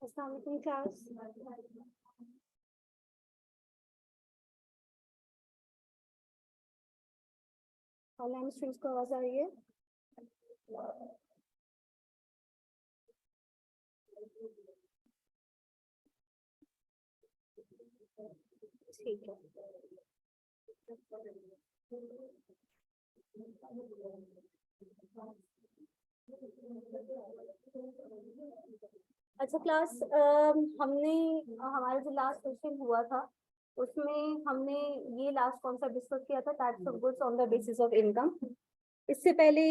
अस्सलाम वालेकुम class. Online students को आवाज आ रही है? ठीक है। अच्छा क्लास, हमने हमारा जो लास्ट सेशन हुआ था उसमें हमने ये लास्ट कॉन्सेप्ट डिस्कस किया था, types of goods on the basis of income. इससे पहले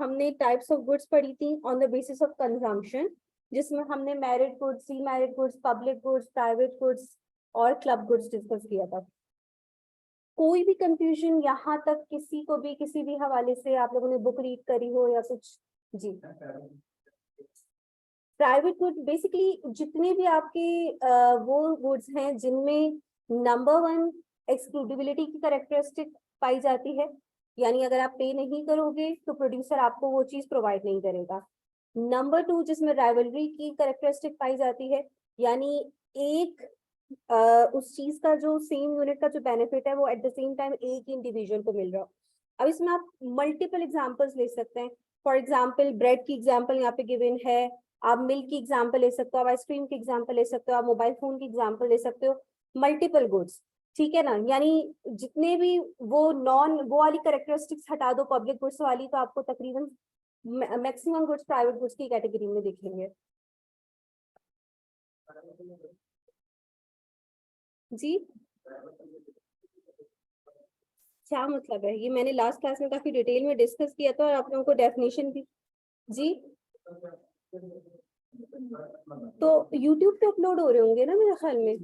हमने टाइप्स ऑफ गुड्स पढ़ी थी on the basis of consumption, जिसमें हमने मैरिड गुड्स, सी married goods, public goods, private goods और क्लब गुड्स डिस्कस किया था। कोई भी कंफ्यूजन यहाँ तक किसी को भी किसी भी हवाले से आप लोगों ने बुक रीड करी हो या कुछ? जी, प्राइवेट गुड बेसिकली जितने भी आपके वो गुड्स हैं जिनमें नंबर वन एक्सक्लूडिबिलिटी की कैरेक्टरिस्टिक पाई जाती है, यानी अगर आप पे नहीं करोगे तो प्रोड्यूसर आपको वो चीज प्रोवाइड नहीं करेगा। नंबर टू, जिसमें राइवलरी की कैरेक्टरिस्टिक पाई जाती है, यानी एक उस चीज का जो सेम यूनिट का जो बेनिफिट है वो एट द सेम टाइम एक ही इंडिविजुअल को मिल रहा हो। अब इसमें आप मल्टीपल एग्जांपल्स ले सकते हैं। फॉर एग्जांपल ब्रेड की एग्जांपल यहाँ पे गिवन है, आप मिल्क की एग्जांपल ले सकते हो, आप आइसक्रीम की एग्जांपल ले सकते हो, आप मोबाइल फोन की एग्जांपल ले सकते हो। मल्टीपल गुड्स, ठीक है ना, यानी जितने भी वो नॉन वो वाली कैरेक्टरिस्टिक्स हटा दो पब्लिक गुड्स वाली, तो आपको तकरीबन मैक्सिमम गुड्स प्राइवेट गुड्स की कैटेगरी में दिखेंगे। जी, क्या मतलब है? ये मैंने लास्ट क्लास में काफी डिटेल में डिस्कस किया था और आप लोगों को डेफिनेशन भी। जी, तो यूट्यूब पे अपलोड हो रहे होंगे ना मेरे ख्याल में।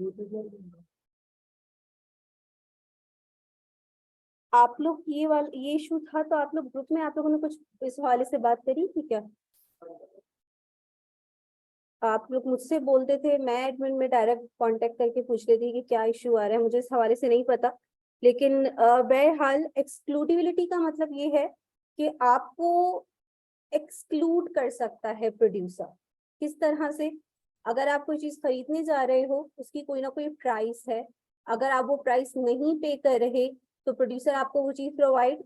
आप लोग ये इशू था तो आप लोग ग्रुप में आप लोगों ने कुछ इस हवाले से बात करी थी क्या? आप लोग मुझसे बोलते थे, मैं एडमिन में डायरेक्ट कांटेक्ट करके पूछ लेती कि क्या इशू आ रहा है, मुझे इस हवाले से नहीं पता। लेकिन बहरहाल एक्सक्लूडिबिलिटी का मतलब ये है कि आपको एक्सक्लूड कर सकता है प्रोड्यूसर। किस तरह से? अगर आप कोई चीज खरीदने जा रहे हो, उसकी कोई ना कोई प्राइस है, अगर आप वो प्राइस नहीं पे कर रहे तो प्रोड्यूसर आपको वो चीज प्रोवाइड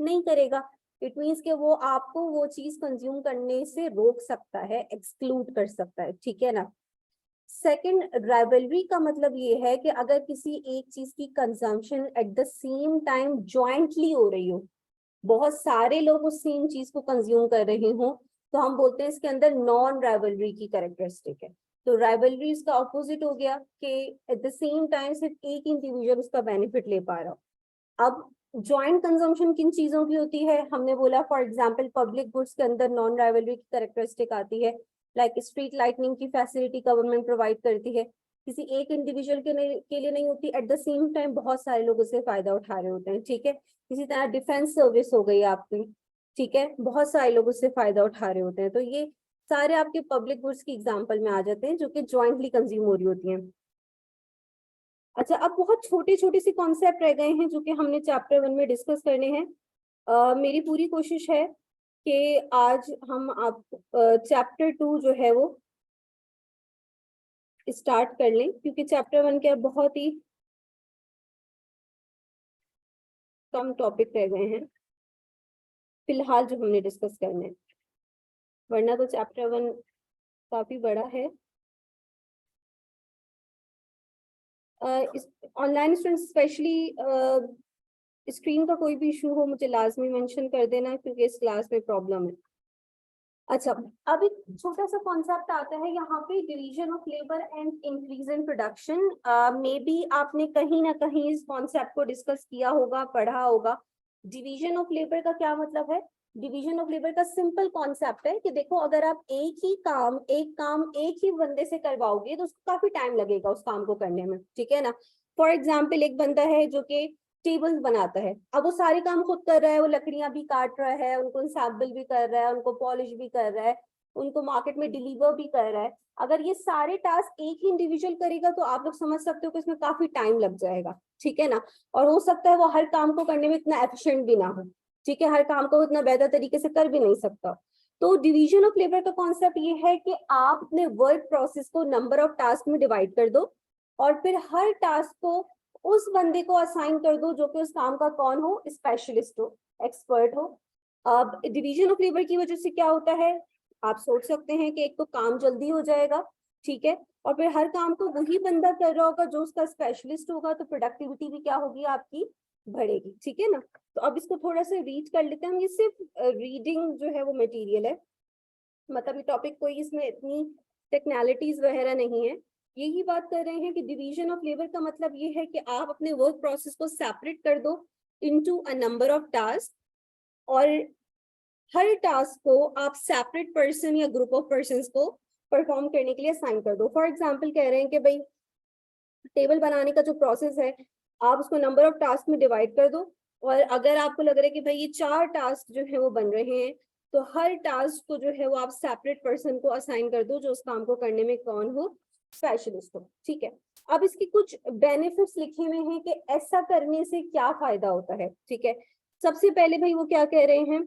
नहीं करेगा। इट मीन्स कि वो आपको वो चीज कंज्यूम करने से रोक सकता है, एक्सक्लूड कर सकता है, ठीक है ना। सेकंड, राइवलरी का मतलब ये है कि अगर किसी एक चीज की consumption at the same time jointly हो रही हो, बहुत सारे लोग उस सेम चीज को कंज्यूम कर रहे हो, तो हम बोलते हैं इसके अंदर नॉन राइवलरी की कैरेक्टरिस्टिक है। तो राइवलरी इसका ऑपोजिट हो गया कि एट द सेम टाइम सिर्फ एक इंडिविजुअल उसका बेनिफिट ले पा रहा हो। अब ज्वाइंट कंजम्पशन किन चीजों की होती है? हमने बोला फॉर एग्जांपल पब्लिक गुड्स के अंदर नॉन राइवलरी की कैरेक्टरिस्टिक आती है, लाइक स्ट्रीट लाइटनिंग की फैसिलिटी गवर्नमेंट प्रोवाइड करती है, किसी एक इंडिविजुअल के लिए नहीं होती, एट द सेम टाइम बहुत सारे लोग उससे फायदा उठा रहे होते हैं, ठीक है। इसी तरह डिफेंस सर्विस हो गई आपकी, ठीक है, बहुत सारे लोग उससे फायदा उठा रहे होते हैं, तो ये सारे आपके पब्लिक गुड्स की एग्जाम्पल में आ जाते हैं जो कि ज्वाइंटली कंज्यूम हो रही होती हैं। अच्छा, अब बहुत छोटे छोटे से कॉन्सेप्ट रह गए हैं जो कि हमने चैप्टर 1 में डिस्कस करने हैं। मेरी पूरी कोशिश है कि आज हम आप चैप्टर 2 जो है वो स्टार्ट कर लें, क्योंकि चैप्टर 1 के अब बहुत ही कम टॉपिक रह गए हैं फिलहाल जो हमने डिस्कस करने हैं, वरना तो चैप्टर 1 काफी बड़ा है। ऑनलाइन स्टूडेंट स्पेशली स्क्रीन का कोई भी इशू हो मुझे लाजमी मेंशन कर देना, क्योंकि इस क्लास में प्रॉब्लम है। अच्छा, अब एक छोटा सा कॉन्सेप्ट आता है यहाँ पे, division of labour and increase in production. May be आपने कहीं ना कहीं इस कॉन्सेप्ट को डिस्कस किया होगा, पढ़ा होगा। डिवीजन ऑफ लेबर का क्या मतलब है? डिवीजन ऑफ लेबर का सिंपल कॉन्सेप्ट है कि देखो, अगर आप एक काम एक ही बंदे से करवाओगे तो उसको काफी टाइम लगेगा उस काम को करने में, ठीक है ना। फॉर एग्जाम्पल, एक बंदा है जो कि टेबल्स बनाता है, अब वो सारे काम खुद कर रहा है, वो लकड़ियां भी काट रहा है, उनको इंसैम्बल भी कर रहा है, उनको पॉलिश भी कर रहा है, उनको मार्केट में डिलीवर भी कर रहा है। अगर ये सारे टास्क एक ही इंडिविजुअल करेगा तो आप लोग समझ सकते हो कि इसमें काफी टाइम लग जाएगा, ठीक है ना। और हो सकता है वो हर काम को करने में इतना एफिशिएंट भी ना हो, ठीक है, हर काम को इतना बेहतर तरीके से कर भी नहीं सकता। तो डिवीजन ऑफ लेबर का कॉन्सेप्ट ये है कि आप अपने वर्क प्रोसेस को नंबर ऑफ टास्क में डिवाइड कर दो और फिर हर टास्क को उस बंदे को असाइन कर दो जो कि उस काम का कौन हो, स्पेशलिस्ट हो, एक्सपर्ट हो। अब डिवीजन ऑफ लेबर की वजह से क्या होता है, आप सोच सकते हैं कि एक तो काम जल्दी हो जाएगा, ठीक है, और फिर हर काम को वही बंदा कर रहा होगा जो उसका स्पेशलिस्ट होगा, तो प्रोडक्टिविटी भी क्या होगी आपकी, बढ़ेगी, ठीक है ना। तो अब इसको थोड़ा सा रीड कर लेते हैं हम, ये सिर्फ रीडिंग जो है वो मटेरियल है, मतलब ये टॉपिक कोई इसमें इतनी टेक्निकलिटीज वगैरह नहीं है। यही बात कर रहे हैं कि डिवीजन ऑफ लेबर का मतलब ये है कि आप अपने वर्क प्रोसेस को सेपरेट कर दो into a number of task, और हर टास्क को आप सेपरेट पर्सन या ग्रुप ऑफ पर्संस को परफॉर्म करने के लिए असाइन कर दो। फॉर एग्जांपल कह रहे हैं कि भाई टेबल बनाने का जो प्रोसेस है आप उसको नंबर ऑफ टास्क में डिवाइड कर दो, और अगर आपको लग रहा है कि भाई ये 4 टास्क जो है वो बन रहे हैं, तो हर टास्क को जो है वो आप सेपरेट पर्सन को असाइन कर दो जो उस काम को करने में कौन हो, स्पेशलिस्ट हो, ठीक है। अब इसके कुछ बेनिफिट्स लिखे हुए हैं कि ऐसा करने से क्या फायदा होता है, ठीक है। सबसे पहले भाई वो क्या कह रहे हैं,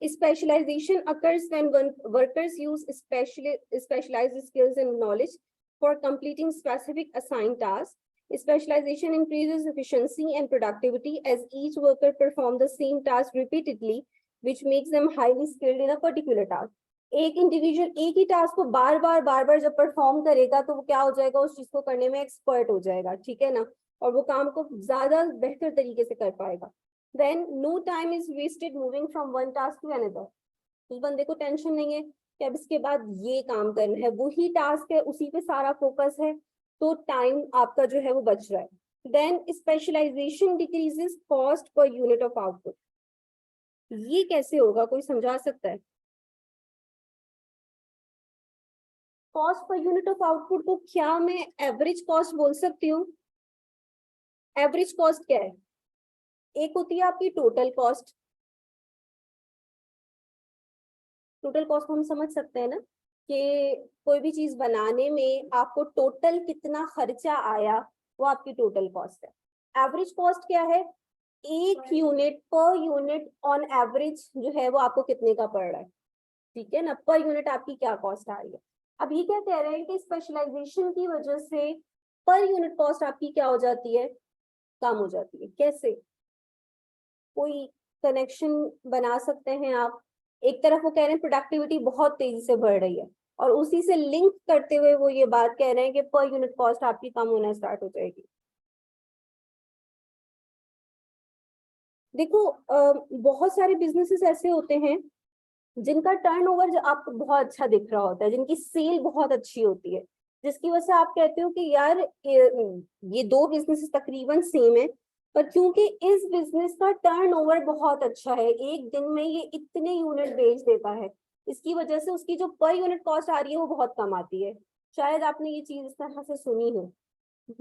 specialization occurs when workers use specialized skills and knowledge for completing specific assigned tasks. Specialization increases efficiency and productivity as each worker performs the same task repeatedly, which makes them highly skilled in a particular task. एक individual एक ही task को बार बार जब perform करेगा तो वो क्या हो जाएगा, उस चीज को करने में एक्सपर्ट हो जाएगा, ठीक है ना, और वो काम को ज्यादा बेहतर तरीके से कर पाएगा। Then no time is wasted moving from one task to another. उस बंदे को टेंशन नहीं है कि अब इसके बाद ये काम करना है, वही टास्क है, उसी पे सारा फोकस है, तो टाइम आपका जो है वो बच रहा है। Then specialization decreases cost per unit of output. ये कैसे होगा, कोई समझा सकता है? Cost per unit of output को क्या मैं एवरेज कॉस्ट बोल सकती हूँ? एवरेज कॉस्ट क्या है? एक होती है आपकी टोटल कॉस्ट, टोटल कॉस्ट को हम समझ सकते हैं ना कि कोई भी चीज बनाने में आपको टोटल कितना खर्चा आया, वो आपकी टोटल कॉस्ट है। एवरेज कॉस्ट क्या है, एक unit per unit on average जो है वो आपको कितने का पड़ रहा है, ठीक है ना, पर यूनिट आपकी क्या कॉस्ट आ रही है। अब ये क्या कह रहे हैं कि स्पेशलाइजेशन की वजह से पर यूनिट कॉस्ट आपकी क्या हो जाती है, कम हो जाती है। कैसे, कोई कनेक्शन बना सकते हैं आप? एक तरफ वो कह रहे हैं प्रोडक्टिविटी बहुत तेजी से बढ़ रही है, और उसी से लिंक करते हुए वो ये बात कह रहे हैं कि पर यूनिट कॉस्ट आपकी कम होना स्टार्ट हो जाएगी। देखो बहुत सारे बिजनेसेस ऐसे होते हैं जिनका टर्नओवर आपको बहुत अच्छा दिख रहा होता है, जिनकी सेल बहुत अच्छी होती है, जिसकी वजह से आप कहते हो कि यार ये दो बिजनेसेस तकरीबन सेम है, पर क्योंकि इस बिजनेस का टर्नओवर बहुत अच्छा है, एक दिन में ये इतने यूनिट बेच देता है, इसकी वजह से उसकी जो पर यूनिट कॉस्ट आ रही है वो बहुत कम आती है। शायद आपने ये चीज इस तरह से सुनी हो।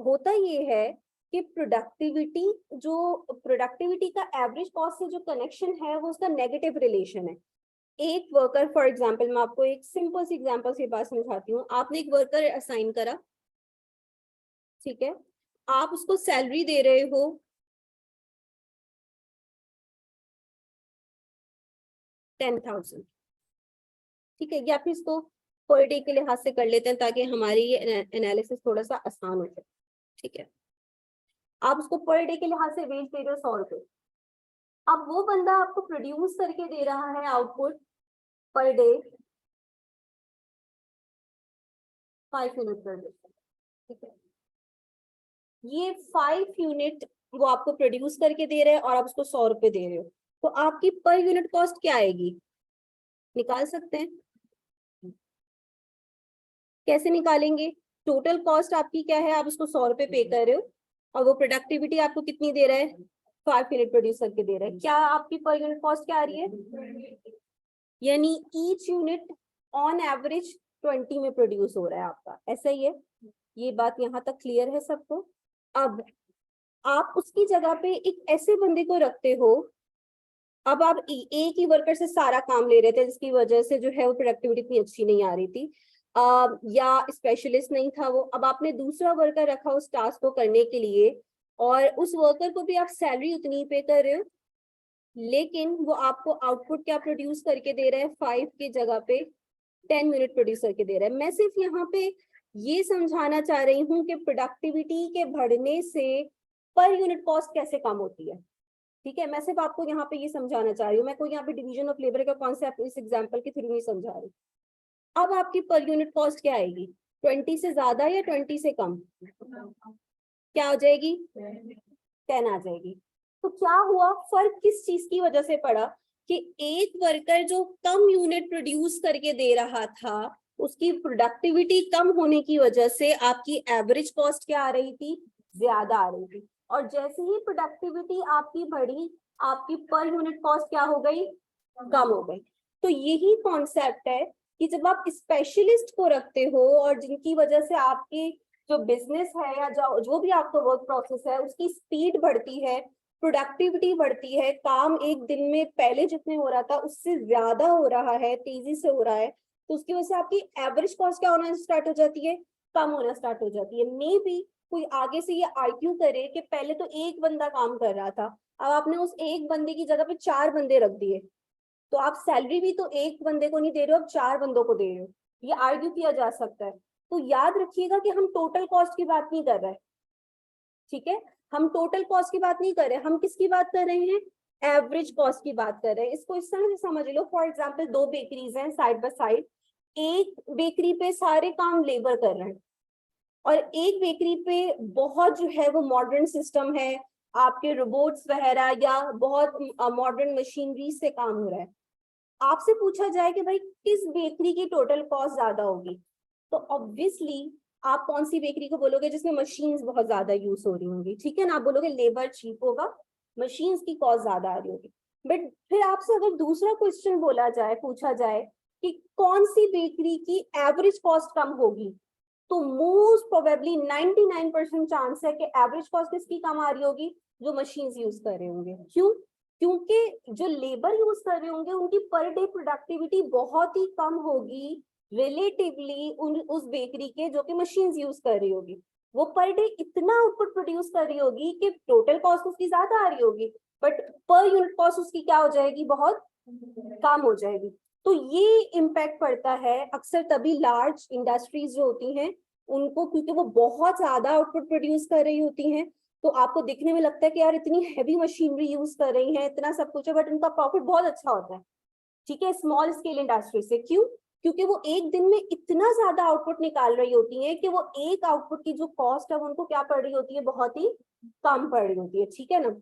होता ये है कि प्रोडक्टिविटी का एवरेज कॉस्ट से जो कनेक्शन है वो उसका नेगेटिव रिलेशन है। एक वर्कर, फॉर एग्जांपल मैं आपको एक सिंपल सी एग्जांपल से बात समझाती हूँ। आपने एक वर्कर असाइन करा, ठीक है, आप उसको सैलरी दे रहे हो 10,000, ठीक है, या फिर इसको पर डे के लिहाज से कर लेते हैं ताकि हमारी ये एनालिसिस थोड़ा सा आसान हो जाए, ठीक है। आप उसको पर डे के लिहाज से वेज दे रहे हो 100 रुपए। अब वो बंदा आपको प्रोड्यूस करके दे रहा है आउटपुट पर डे 5 यूनिट कर देता है, ठीक है। ये 5 यूनिट वो आपको प्रोड्यूस करके दे रहे हैं और आप उसको 100 रुपए दे रहे हो, तो आपकी पर यूनिट कॉस्ट क्या आएगी, निकाल सकते हैं? कैसे निकालेंगे? टोटल कॉस्ट आपकी क्या है, आप उसको 100 रुपए पे कर रहे हो, और वो प्रोडक्टिविटी आपको कितनी दे रहा है, 5 यूनिट प्रोड्यूस करके दे रहा है, क्या आपकी पर यूनिट कॉस्ट क्या आ रही है, यानी ईच यूनिट ऑन एवरेज 20 में प्रोड्यूस हो रहा है आपका, ऐसा ही है। ये बात यहाँ तक क्लियर है सबको? अब आप उसकी जगह पे एक ऐसे बंदे को रखते हो, अब आप एक ही वर्कर से सारा काम ले रहे थे जिसकी वजह से जो है वो प्रोडक्टिविटी इतनी अच्छी नहीं आ रही थी, या स्पेशलिस्ट नहीं था वो, अब आपने दूसरा वर्कर रखा उस टास्क को करने के लिए, और उस वर्कर को भी आप सैलरी उतनी पे कर रहे हो, लेकिन वो आपको आउटपुट क्या प्रोड्यूस करके दे रहा है, 5 की जगह पे 10 मिनट प्रोड्यूस करके दे रहा है। मैं सिर्फ यहाँ पे ये समझाना चाह रही हूँ कि प्रोडक्टिविटी के बढ़ने से पर यूनिट कॉस्ट कैसे कम होती है। ठीक है, मैं सिर्फ आपको यहाँ पे ये समझाना चाह रही हूँ, मैं कोई यहाँ पे डिवीजन ऑफ लेबर का कॉन्सेप्ट इस एग्जांपल के थ्रू नहीं समझा रही। अब आपकी पर यूनिट कॉस्ट क्या आएगी, 20 से ज्यादा या 20 से कम, क्या हो जाएगी, 10 आ जाएगी। तो क्या हुआ, फर्क किस चीज की वजह से पड़ा कि एक वर्कर जो कम यूनिट प्रोड्यूस करके दे रहा था, उसकी प्रोडक्टिविटी कम होने की वजह से आपकी एवरेज कॉस्ट क्या आ रही थी, ज्यादा आ रही थी। और जैसे ही प्रोडक्टिविटी आपकी बढ़ी, आपकी पर यूनिट कॉस्ट क्या हो गई, कम हो गई। तो यही कॉन्सेप्ट है कि जब आप स्पेशलिस्ट को रखते हो और जिनकी वजह से आपकी जो बिजनेस है या जो भी आपका वर्क प्रोसेस है उसकी स्पीड बढ़ती है, प्रोडक्टिविटी बढ़ती है, काम एक दिन में पहले जितने हो रहा था उससे ज्यादा हो रहा है, तेजी से हो रहा है, तो उसकी वजह से आपकी एवरेज कॉस्ट क्या होना स्टार्ट हो जाती है, कम होना स्टार्ट हो जाती है। मे बी कोई आगे से ये आर्ग्यू करे कि पहले तो एक बंदा काम कर रहा था, अब आपने उस एक बंदे की जगह पे 4 बंदे रख दिए, तो आप सैलरी भी तो एक बंदे को नहीं दे रहे हो, अब 4 बंदों को दे रहे हो, ये आर्ग्यू किया जा सकता है। तो याद रखिएगा कि हम टोटल कॉस्ट की बात नहीं कर रहे, ठीक है, हम टोटल कॉस्ट की बात नहीं कर रहे, हम किसकी बात कर रहे हैं, एवरेज कॉस्ट की बात कर रहे हैं। इसको इस तरह से समझ लो, फॉर एग्जाम्पल 2 बेकरीज हैं साइड बाय साइड, एक बेकरी पे सारे काम लेबर कर रहे हैं और एक बेकरी पे बहुत जो है वो मॉडर्न सिस्टम है, आपके रोबोट्स वगैरह या बहुत मॉडर्न मशीनरी से काम हो रहा है। आपसे पूछा जाए कि भाई किस बेकरी की टोटल कॉस्ट ज्यादा होगी, तो ऑब्वियसली आप कौन सी बेकरी को बोलोगे जिसमें मशीन्स बहुत ज्यादा यूज हो रही होंगी, ठीक है ना, आप बोलोगे लेबर चीप होगा, मशीन्स की कॉस्ट ज्यादा आ रही होगी। बट फिर आपसे अगर दूसरा क्वेश्चन बोला जाए, पूछा जाए कि कौन सी बेकरी की एवरेज कॉस्ट कम होगी, तो मोस्ट प्रोबेबली 99% चांस है कि एवरेज कॉस्ट किसकी कम आ रही होगी, जो मशीन्स यूज कर रहे होंगे। क्यों, क्योंकि जो लेबर यूज कर रहे होंगे उनकी पर डे प्रोडक्टिविटी बहुत ही कम होगी रिलेटिवली उस बेकरी के जो कि मशीन्स यूज कर रही होगी। वो पर डे इतना आउटपुट प्रोड्यूस कर रही होगी कि टोटल कॉस्ट उसकी ज्यादा आ रही होगी, बट पर यूनिट कॉस्ट उसकी क्या हो जाएगी, बहुत कम हो जाएगी। तो ये इम्पैक्ट पड़ता है अक्सर तभी लार्ज इंडस्ट्रीज जो होती हैं उनको, क्योंकि वो बहुत ज्यादा आउटपुट प्रोड्यूस कर रही होती हैं, तो आपको दिखने में लगता है कि यार इतनी हैवी मशीनरी यूज कर रही है, इतना सब कुछ है, बट उनका प्रॉफिट बहुत अच्छा होता है, ठीक है, स्मॉल स्केल इंडस्ट्री से। क्यों, क्योंकि वो एक दिन में इतना ज्यादा आउटपुट निकाल रही होती है कि वो एक आउटपुट की जो कॉस्ट है उनको क्या पड़ रही होती है, बहुत ही कम पड़ रही होती है, ठीक है ना।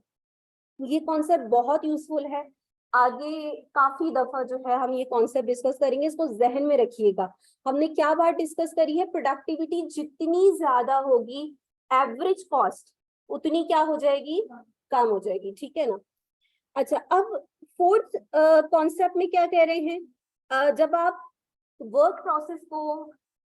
ये कॉन्सेप्ट बहुत यूजफुल है, आगे काफी दफा जो है हम ये कॉन्सेप्ट डिस्कस करेंगे, इसको जहन में रखिएगा। हमने क्या बात डिस्कस करी है, प्रोडक्टिविटी जितनी ज्यादा होगी एवरेज कॉस्ट उतनी क्या हो जाएगी, कम हो जाएगी, ठीक है ना। अच्छा, अब फोर्थ कॉन्सेप्ट में क्या कह रहे हैं, जब आप वर्क प्रोसेस को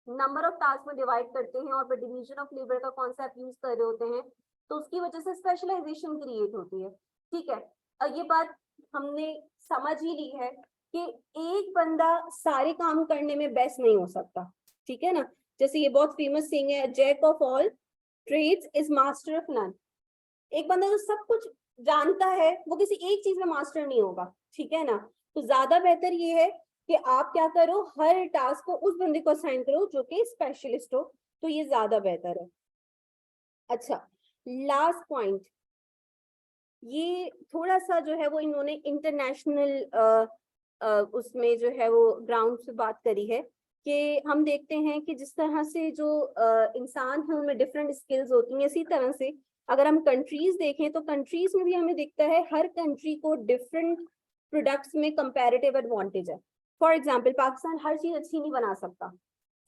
नंबर ऑफ टास्क में डिवाइड करते हैं और फिर डिवीजन ऑफ लेबर का कॉन्सेप्ट यूज कर रहे होते हैं, तो उसकी वजह से स्पेशलाइजेशन क्रिएट होती है, ठीक है। ये बात हमने समझ ही ली है कि एक बंदा सारे काम करने में बेस्ट नहीं हो सकता, ठीक है ना। जैसे ये बहुत फेमस थिंग है, jack of all trades is master of none. एक बंदा जो सब कुछ जानता है वो किसी एक चीज में मास्टर नहीं होगा, ठीक है ना। तो ज्यादा बेहतर ये है कि आप क्या करो, हर टास्क को उस बंदे को असाइन करो जो कि स्पेशलिस्ट हो, तो ये ज्यादा बेहतर है। अच्छा, लास्ट पॉइंट, ये थोड़ा सा जो है वो इन्होंने इंटरनेशनल उसमें जो है वो ग्राउंड से बात करी है कि हम देखते हैं कि जिस तरह से जो इंसान है उनमें डिफरेंट स्किल्स होती हैं, इसी तरह से अगर हम कंट्रीज देखें तो कंट्रीज में भी हमें दिखता है हर कंट्री को डिफरेंट प्रोडक्ट्स में कंपैरेटिव एडवांटेज है। फॉर एग्जाम्पल पाकिस्तान हर चीज अच्छी नहीं बना सकता,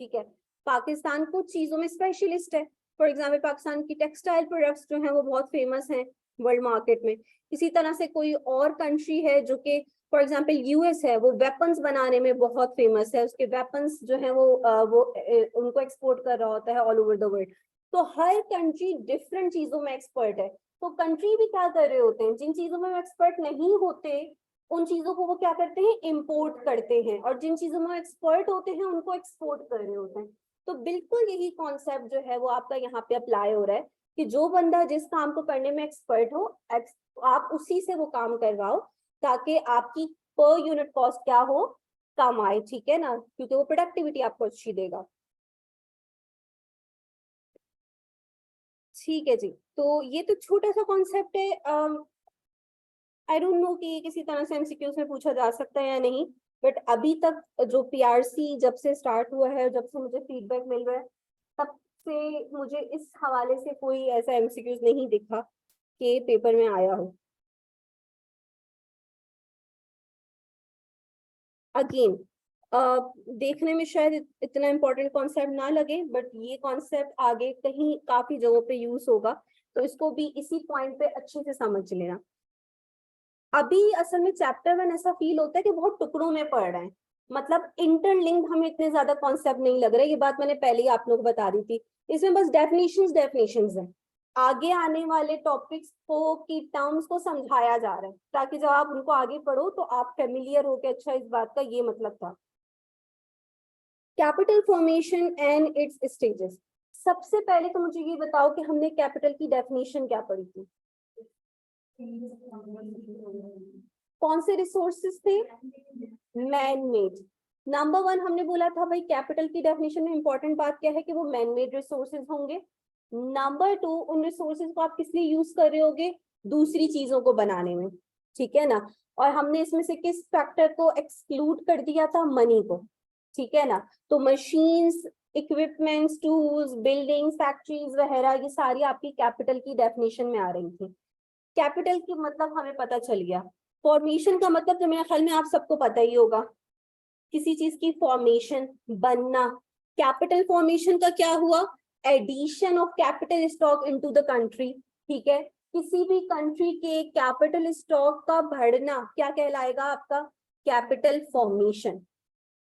ठीक है, पाकिस्तान कुछ चीजों में स्पेशलिस्ट है। फॉर एग्जाम्पल पाकिस्तान की टेक्सटाइल प्रोडक्ट्स जो है वो बहुत फेमस हैं वर्ल्ड मार्केट में। इसी तरह से कोई और कंट्री है जो कि फॉर एग्जांपल यूएस है, वो वेपन्स बनाने में बहुत फेमस है, उसके वेपन्स जो है वो उनको एक्सपोर्ट कर रहा होता है ऑल ओवर द वर्ल्ड। तो हर कंट्री डिफरेंट चीजों में एक्सपर्ट है, तो कंट्री भी क्या कर रहे होते हैं, जिन चीजों में एक्सपर्ट नहीं होते उन चीजों को वो क्या करते हैं, इम्पोर्ट करते हैं, और जिन चीजों में एक्सपर्ट होते हैं उनको एक्सपोर्ट कर रहे होते हैं। तो बिल्कुल यही कॉन्सेप्ट जो है वो आपका यहाँ पे अप्लाई हो रहा है कि जो बंदा जिस काम को करने में एक्सपर्ट हो आप उसी से वो काम करवाओ, ताकि आपकी पर यूनिट कॉस्ट क्या हो, कम आए, ठीक है ना, क्योंकि वो प्रोडक्टिविटी आपको अच्छी देगा। ठीक है जी, तो ये तो छोटा सा कॉन्सेप्ट है। आई डोंट नो कि ये किसी तरह से एमसीक्यूज में पूछा जा सकता है या नहीं, बट अभी तक जो पीआरसी जब से स्टार्ट हुआ है, जब से मुझे फीडबैक मिल रहा है, तब से मुझे इस हवाले से कोई ऐसा एमसीक्यूज नहीं दिखा कि पेपर में आया हो। अगेन देखने में शायद इतना इम्पोर्टेंट कॉन्सेप्ट ना लगे, बट ये कॉन्सेप्ट आगे कहीं काफी जगहों पे यूज होगा, तो इसको भी इसी पॉइंट पे अच्छे से समझ लेना। अभी असल में चैप्टर 1 ऐसा फील होता है कि बहुत टुकड़ों में पढ़ रहे हैं, मतलब इंटरलिंक्ड हमें इतने ज्यादा कॉन्सेप्ट नहीं लग रहे, ये बात मैंने पहले ही आप लोग को बता दी थी। इसमें बस डेफिनेशंस है, आगे आने वाले टॉपिक्स को की टर्म्स को समझाया जा रहा है, ताकि जब आप उनको आगे पढ़ो तो आप फेमिलियर हो के अच्छा इस बात का ये मतलब था। Capital formation and it's stages. सबसे पहले तो मुझे ये बताओ कि हमने कैपिटल की डेफिनेशन क्या पढ़ी थी? कौन से रिसोर्सेज थे? Man made. नंबर 1 हमने बोला था भाई कैपिटल की डेफिनेशन में इंपॉर्टेंट बात क्या है कि वो मैन मेड रिसोर्सेज होंगे। नंबर 2 उन रिसोर्सेज को आप किस लिए यूज कर रहे होगे? दूसरी चीजों को बनाने में, ठीक है ना। और हमने इसमें से किस फैक्टर को एक्सक्लूड कर दिया था? मनी को, ठीक है ना। तो machines, equipments, tools, building, factories वगैरह ये सारी आपकी कैपिटल की डेफिनेशन में आ रही थी। कैपिटल की मतलब हमें पता चल गया। फॉर्मेशन का मतलब तो मेरे ख्याल में आप सबको पता ही होगा, किसी चीज की फॉर्मेशन, बनना। कैपिटल फॉर्मेशन का क्या हुआ? Addition of capital stock into the country, ठीक है। किसी भी कंट्री के कैपिटल स्टॉक का बढ़ना क्या कहलाएगा? आपका कैपिटल फॉर्मेशन।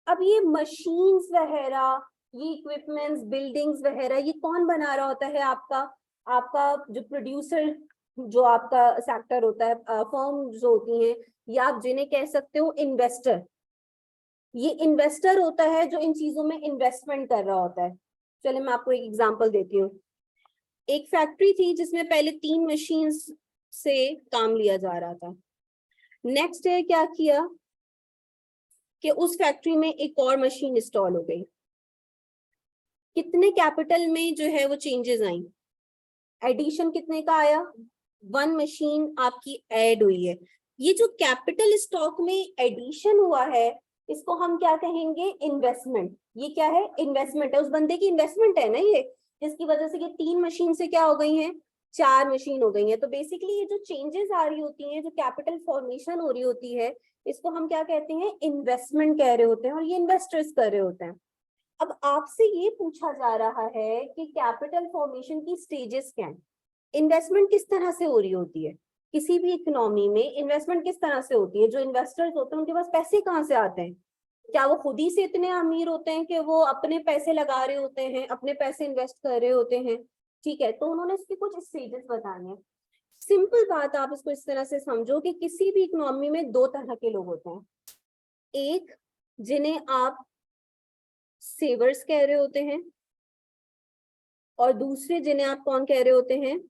अब ये मशीन्स वगैरह, ये इक्विपमेंट्स, बिल्डिंग्स वगैरह, ये कौन बना रहा होता है? आपका आपका जो प्रोड्यूसर, जो आपका सेक्टर होता है, फर्म जो होती हैं, या आप जिन्हें कह सकते हो इन्वेस्टर। ये इन्वेस्टर होता है जो इन चीजों में इन्वेस्टमेंट कर रहा होता है। चलिए मैं आपको एक एग्जांपल देती हूँ। एक फैक्ट्री थी जिसमें पहले 3 मशीन्स से काम लिया जा रहा था। नेक्स्ट डे क्या किया कि उस फैक्ट्री में एक और मशीन इंस्टॉल हो गई। कितने कैपिटल में जो है वो चेंजेस आई? एडिशन कितने का आया? 1 मशीन आपकी ऐड हुई है। ये जो कैपिटल स्टॉक में एडिशन हुआ है, इसको हम क्या कहेंगे? इन्वेस्टमेंट। ये क्या है? इन्वेस्टमेंट है, उस बंदे की इन्वेस्टमेंट है ना ये, जिसकी वजह से ये 3 मशीन से क्या हो गई हैं? 4 मशीन हो गई है। तो बेसिकली ये जो चेंजेस आ रही होती हैं, जो कैपिटल फॉर्मेशन हो रही होती है, इसको हम क्या कहते हैं? इन्वेस्टमेंट कह रहे होते हैं, और ये इन्वेस्टर्स कर रहे होते हैं। अब आपसे ये पूछा जा रहा है कि कैपिटल फॉर्मेशन की स्टेजेस क्या है? इन्वेस्टमेंट किस तरह से हो रही होती है? किसी भी इकोनॉमी में इन्वेस्टमेंट किस तरह से होती है? जो इन्वेस्टर्स होते हैं उनके पास पैसे कहाँ से आते हैं? क्या वो खुद ही से इतने अमीर होते हैं कि वो अपने पैसे लगा रहे होते हैं, अपने पैसे इन्वेस्ट कर रहे होते हैं? ठीक है, तो उन्होंने इसके कुछ स्टेजेस बताने हैं। सिंपल बात, आप इसको इस तरह से समझो कि किसी भी इकोनॉमी में 2 तरह के लोग होते हैं। एक, जिन्हें आप सेवर्स कह रहे होते हैं, और दूसरे जिन्हें आप कौन कह रहे होते हैं?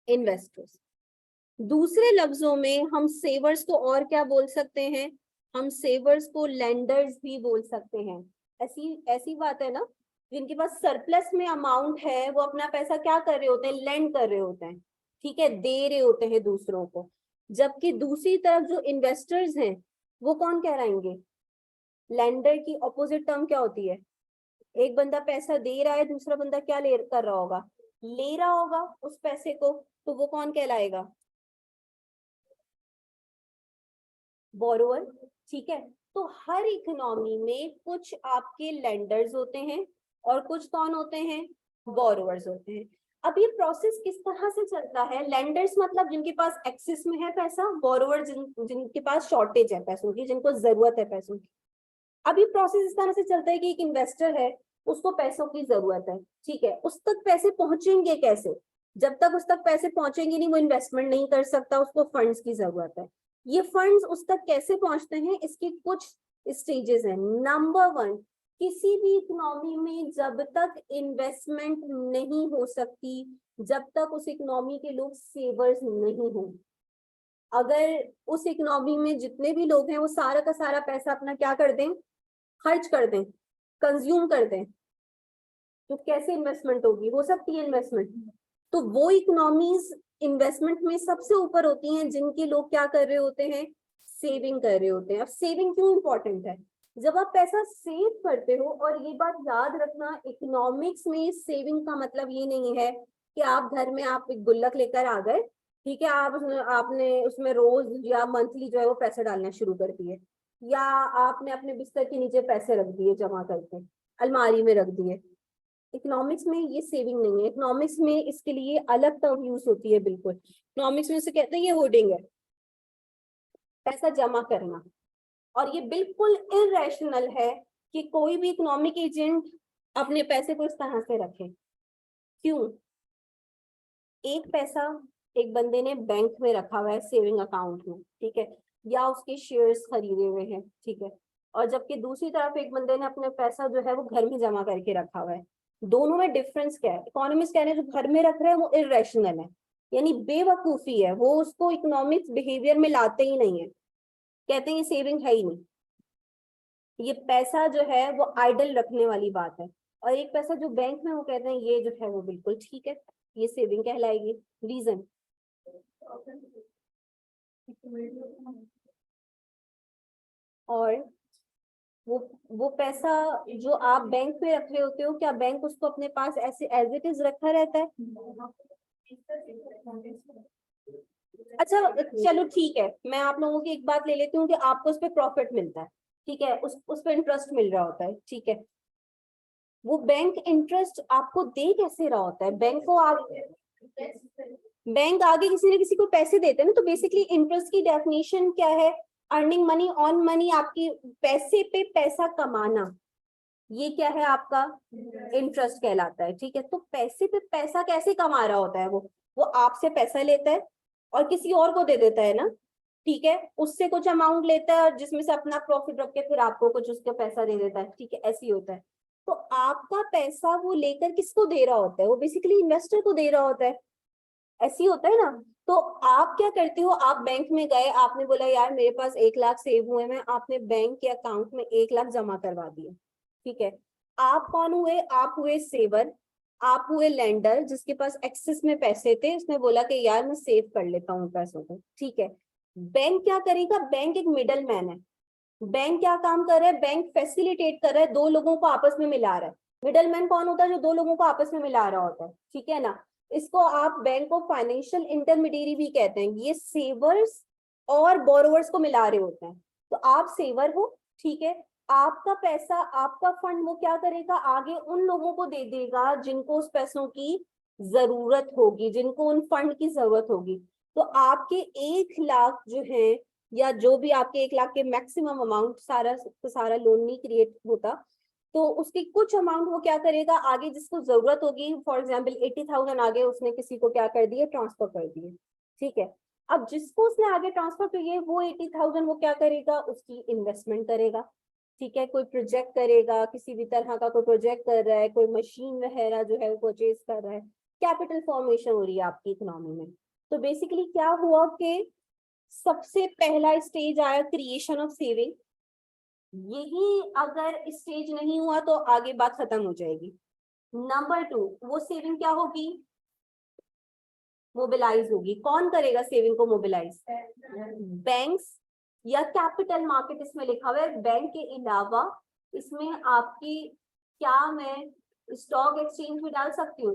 इन्वेस्टर्स। दूसरे लफ्जों में हम सेवर्स को और क्या बोल सकते हैं? हम सेवर्स को लेंडर्स भी बोल सकते हैं। ऐसी ऐसी बात है ना, जिनके पास सरप्लस में अमाउंट है, वो अपना पैसा क्या कर रहे होते हैं? लेंड कर रहे होते हैं, ठीक है, दे रहे होते हैं दूसरों को। जबकि दूसरी तरफ जो इन्वेस्टर्स हैं, वो कौन कहलाएंगे? लेंडर की ऑपोजिट टर्म क्या होती है? एक बंदा पैसा दे रहा है, दूसरा बंदा क्या ले कर रहा होगा? ले रहा होगा उस पैसे को, तो वो कौन कहलाएगा? बोरोअर, ठीक है। तो हर इकोनॉमी में कुछ आपके लेंडर्स होते हैं और कुछ कौन होते हैं? बोरोअर्स होते हैं। अब ये प्रोसेस किस तरह से चलता है? लेंडर्स मतलब जिनके पास एक्सेस में है पैसा, बोरोअर जिनके पास शॉर्टेज है पैसों की, जिनको जरूरत है पैसों की। अभी प्रोसेस इस तरह से चलता है कि एक इन्वेस्टर है, उसको पैसों की जरूरत है, ठीक है, उस तक पैसे पहुंचेंगे कैसे? जब तक उस तक पैसे पहुंचेंगे नहीं, वो इन्वेस्टमेंट नहीं कर सकता, उसको फंड्स की जरूरत है। ये फंड्स उस तक कैसे पहुंचते हैं? इसके कुछ स्टेजेस हैं। नंबर 1, किसी भी इकोनॉमी में जब तक इन्वेस्टमेंट नहीं हो सकती, जब तक उस इकोनॉमी के लोग सेवर्स नहीं हों। अगर उस इकोनॉमी में जितने भी लोग हैं वो सारा का सारा पैसा अपना क्या कर दें, खर्च कर दें, कंज्यूम कर दें, तो कैसे इन्वेस्टमेंट होगी, हो सकती है इन्वेस्टमेंट? तो वो इकोनॉमीज इन्वेस्टमेंट में सबसे ऊपर होती हैं जिनके लोग क्या कर रहे होते हैं, सेविंग कर रहे होते हैं। अब सेविंग क्यों इंपॉर्टेंट है? जब आप पैसा सेव करते हो, और ये बात याद रखना, इकोनॉमिक्स में सेविंग का मतलब ये नहीं है कि आप घर में आप एक गुल्लक लेकर आ गए, ठीक है, आपने उसमें रोज या मंथली जो है वो पैसे डालना शुरू कर दिए, या आपने अपने बिस्तर के नीचे पैसे रख दिए जमा करके, अलमारी में रख दिए। इकोनॉमिक्स में ये सेविंग नहीं है, इकोनॉमिक्स में इसके लिए अलग टर्म यूज होती है। बिल्कुल इकोनॉमिक्स में उसे कहते हैं ये होर्डिंग है, पैसा जमा करना। और ये बिल्कुल इरेशनल है कि कोई भी इकोनॉमिक एजेंट अपने पैसे को इस तरह से रखे। क्यों? एक पैसा एक बंदे ने बैंक में रखा हुआ है सेविंग अकाउंट में, ठीक है, या उसके शेयर्स खरीदे हुए हैं, ठीक है, और जबकि दूसरी तरफ एक बंदे ने अपने पैसा जो है वो घर में जमा करके रखा हुआ है। दोनों में डिफरेंस क्या है? इकोनॉमिस्ट कह रहे हैं जो घर में रख रहे हैं वो इरेशनल है, यानी बेवकूफी है, वो उसको इकोनॉमिक्स बिहेवियर में लाते ही नहीं है, कहते हैं ये सेविंग है ही नहीं, ये पैसा जो है वो आइडल रखने वाली बात है। और एक पैसा जो बैंक में, वो कहते हैं ये जो है वो बिल्कुल ठीक है, ये सेविंग कहलाएगी। रीजन, और वो पैसा जो आप बैंक में रख रहे होते हो, क्या बैंक उसको अपने पास ऐसे एज इट इज रखा रहता है? अच्छा चलो ठीक है, मैं आप लोगों की एक बात ले लेती हूँ कि आपको उस पर प्रॉफिट मिलता है, ठीक है, उस पर इंटरेस्ट मिल रहा होता है, ठीक है, वो बैंक इंटरेस्ट आपको दे कैसे रहा होता है? बैंक को आप, बैंक आगे किसी न किसी को पैसे देते हैं ना, तो बेसिकली इंटरेस्ट की डेफिनेशन क्या है? अर्निंग मनी ऑन मनी, आपकी पैसे पे पैसा कमाना, ये क्या है आपका? इंटरेस्ट कहलाता है, ठीक है। तो पैसे पे पैसा कैसे कमा रहा होता है? वो आपसे पैसा लेता है और किसी और को दे देता है ना, ठीक है, उससे कुछ अमाउंट लेता है और जिसमें से अपना प्रॉफिट रख के फिर आपको कुछ उसका पैसा दे देता है, ठीक है, ऐसे ही होता है। तो आपका पैसा वो लेकर किसको दे रहा होता है? वो बेसिकली इन्वेस्टर को दे रहा होता है, ऐसे ही होता है ना। तो आप क्या करते हो, आप बैंक में गए, आपने बोला यार मेरे पास 1 लाख सेव हुए हैं, आपने बैंक के अकाउंट में 1 लाख जमा करवा दिए, ठीक है। आप कौन हुए? आप हुए सेवर, आप हुए लेंडर, जिसके पास एक्सेस में पैसे थे, उसने बोला कि यार मैं सेव कर लेता हूँ पैसों को, ठीक है। बैंक क्या करेगा? बैंक एक मिडल मैन है। बैंक क्या काम कर रहा है? बैंक फैसिलिटेट कर रहा है, दो लोगों को आपस में मिला रहा है। मिडल मैन कौन होता है? जो दो लोगों को आपस में मिला रहा होता है, ठीक है ना। इसको आप बैंक को फाइनेंशियल इंटरमीडियरी भी कहते हैं। ये सेवर्स और बोरोवर्स को मिला रहे होते हैं। तो आप सेवर हो, ठीक है, आपका पैसा, आपका फंड वो क्या करेगा? आगे उन लोगों को दे देगा जिनको उस पैसों की जरूरत होगी, जिनको उन फंड की जरूरत होगी। तो आपके 1 लाख जो है, या जो भी आपके 1 लाख के मैक्सिमम अमाउंट, सारा लोन नहीं क्रिएट होता, तो उसकी कुछ अमाउंट वो क्या करेगा, आगे जिसको जरूरत होगी, फॉर एग्जाम्पल 80,000 आगे उसने किसी को क्या कर दिए, ट्रांसफर कर दिए, ठीक है। अब जिसको उसने आगे ट्रांसफर किए, वो 80,000 वो क्या करेगा, उसकी इन्वेस्टमेंट करेगा, ठीक है, कोई प्रोजेक्ट करेगा, किसी भी तरह का कोई प्रोजेक्ट कर रहा है, कोई मशीन वगैरह जो है वो परचेज कर रहा है, कैपिटल फॉर्मेशन हो रही है आपकी इकोनॉमी में। तो बेसिकली क्या हुआ कि सबसे पहला स्टेज आया क्रिएशन ऑफ सेविंग। यही अगर स्टेज नहीं हुआ तो आगे बात खत्म हो जाएगी। नंबर 2, वो सेविंग क्या होगी, मोबिलाइज होगी। कौन करेगा सेविंग को मोबिलाइज? बैंक्स या कैपिटल मार्केट, इसमें लिखा हुआ है। बैंक के अलावा इसमें आपकी, क्या मैं स्टॉक एक्सचेंज में डाल सकती हूँ?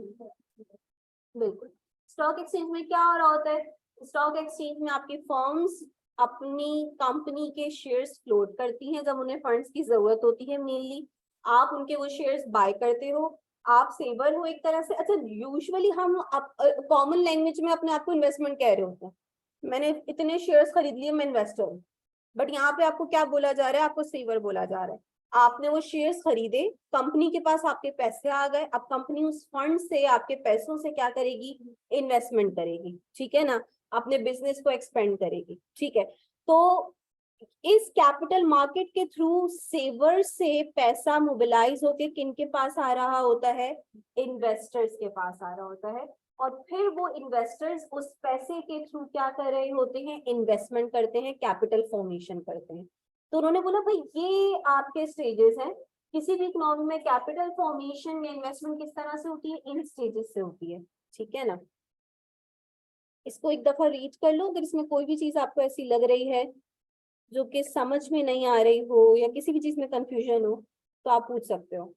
बिल्कुल। स्टॉक एक्सचेंज में क्या हो रहा होता है? स्टॉक एक्सचेंज में आपकी फर्म्स अपनी कंपनी के शेयर्स फ्लोट करती हैं जब उन्हें फंड्स की जरूरत होती है। मेनली आप उनके वो शेयर्स बाय करते हो, आप सेवर हो एक तरह से। अच्छा, यूजुअली हम कॉमन लैंग्वेज में अपने आप को इन्वेस्टमेंट कह रहे होते हैं, मैंने इतने शेयर्स खरीद लिए, मैं इन्वेस्टर हूँ। बट यहाँ पे आपको क्या बोला जा रहा है? आपको सेवर बोला जा रहा है। आपने वो शेयर्स खरीदे, कंपनी के पास आपके पैसे आ गए, अब कंपनी उस फंड से, आपके पैसों से क्या करेगी? इन्वेस्टमेंट करेगी, ठीक है ना, अपने बिजनेस को एक्सपेंड करेगी, ठीक है। तो इस कैपिटल मार्केट के थ्रू सेवर से पैसा मोबिलाइज होके किन के पास आ रहा होता है? इन्वेस्टर्स के पास आ रहा होता है। और फिर वो इन्वेस्टर्स उस पैसे के थ्रू क्या कर रहे होते हैं, इन्वेस्टमेंट करते हैं, कैपिटल फॉर्मेशन करते हैं। तो उन्होंने बोला भाई ये आपके स्टेजेस हैं, किसी भी इकोनॉमी में कैपिटल फॉर्मेशन या इन्वेस्टमेंट किस तरह से होती है, इन स्टेजेस से होती है, ठीक है ना। इसको एक दफा रीड कर लो, अगर इसमें कोई भी चीज आपको ऐसी लग रही है जो कि समझ में नहीं आ रही हो या किसी भी चीज में कंफ्यूजन हो तो आप पूछ सकते हो।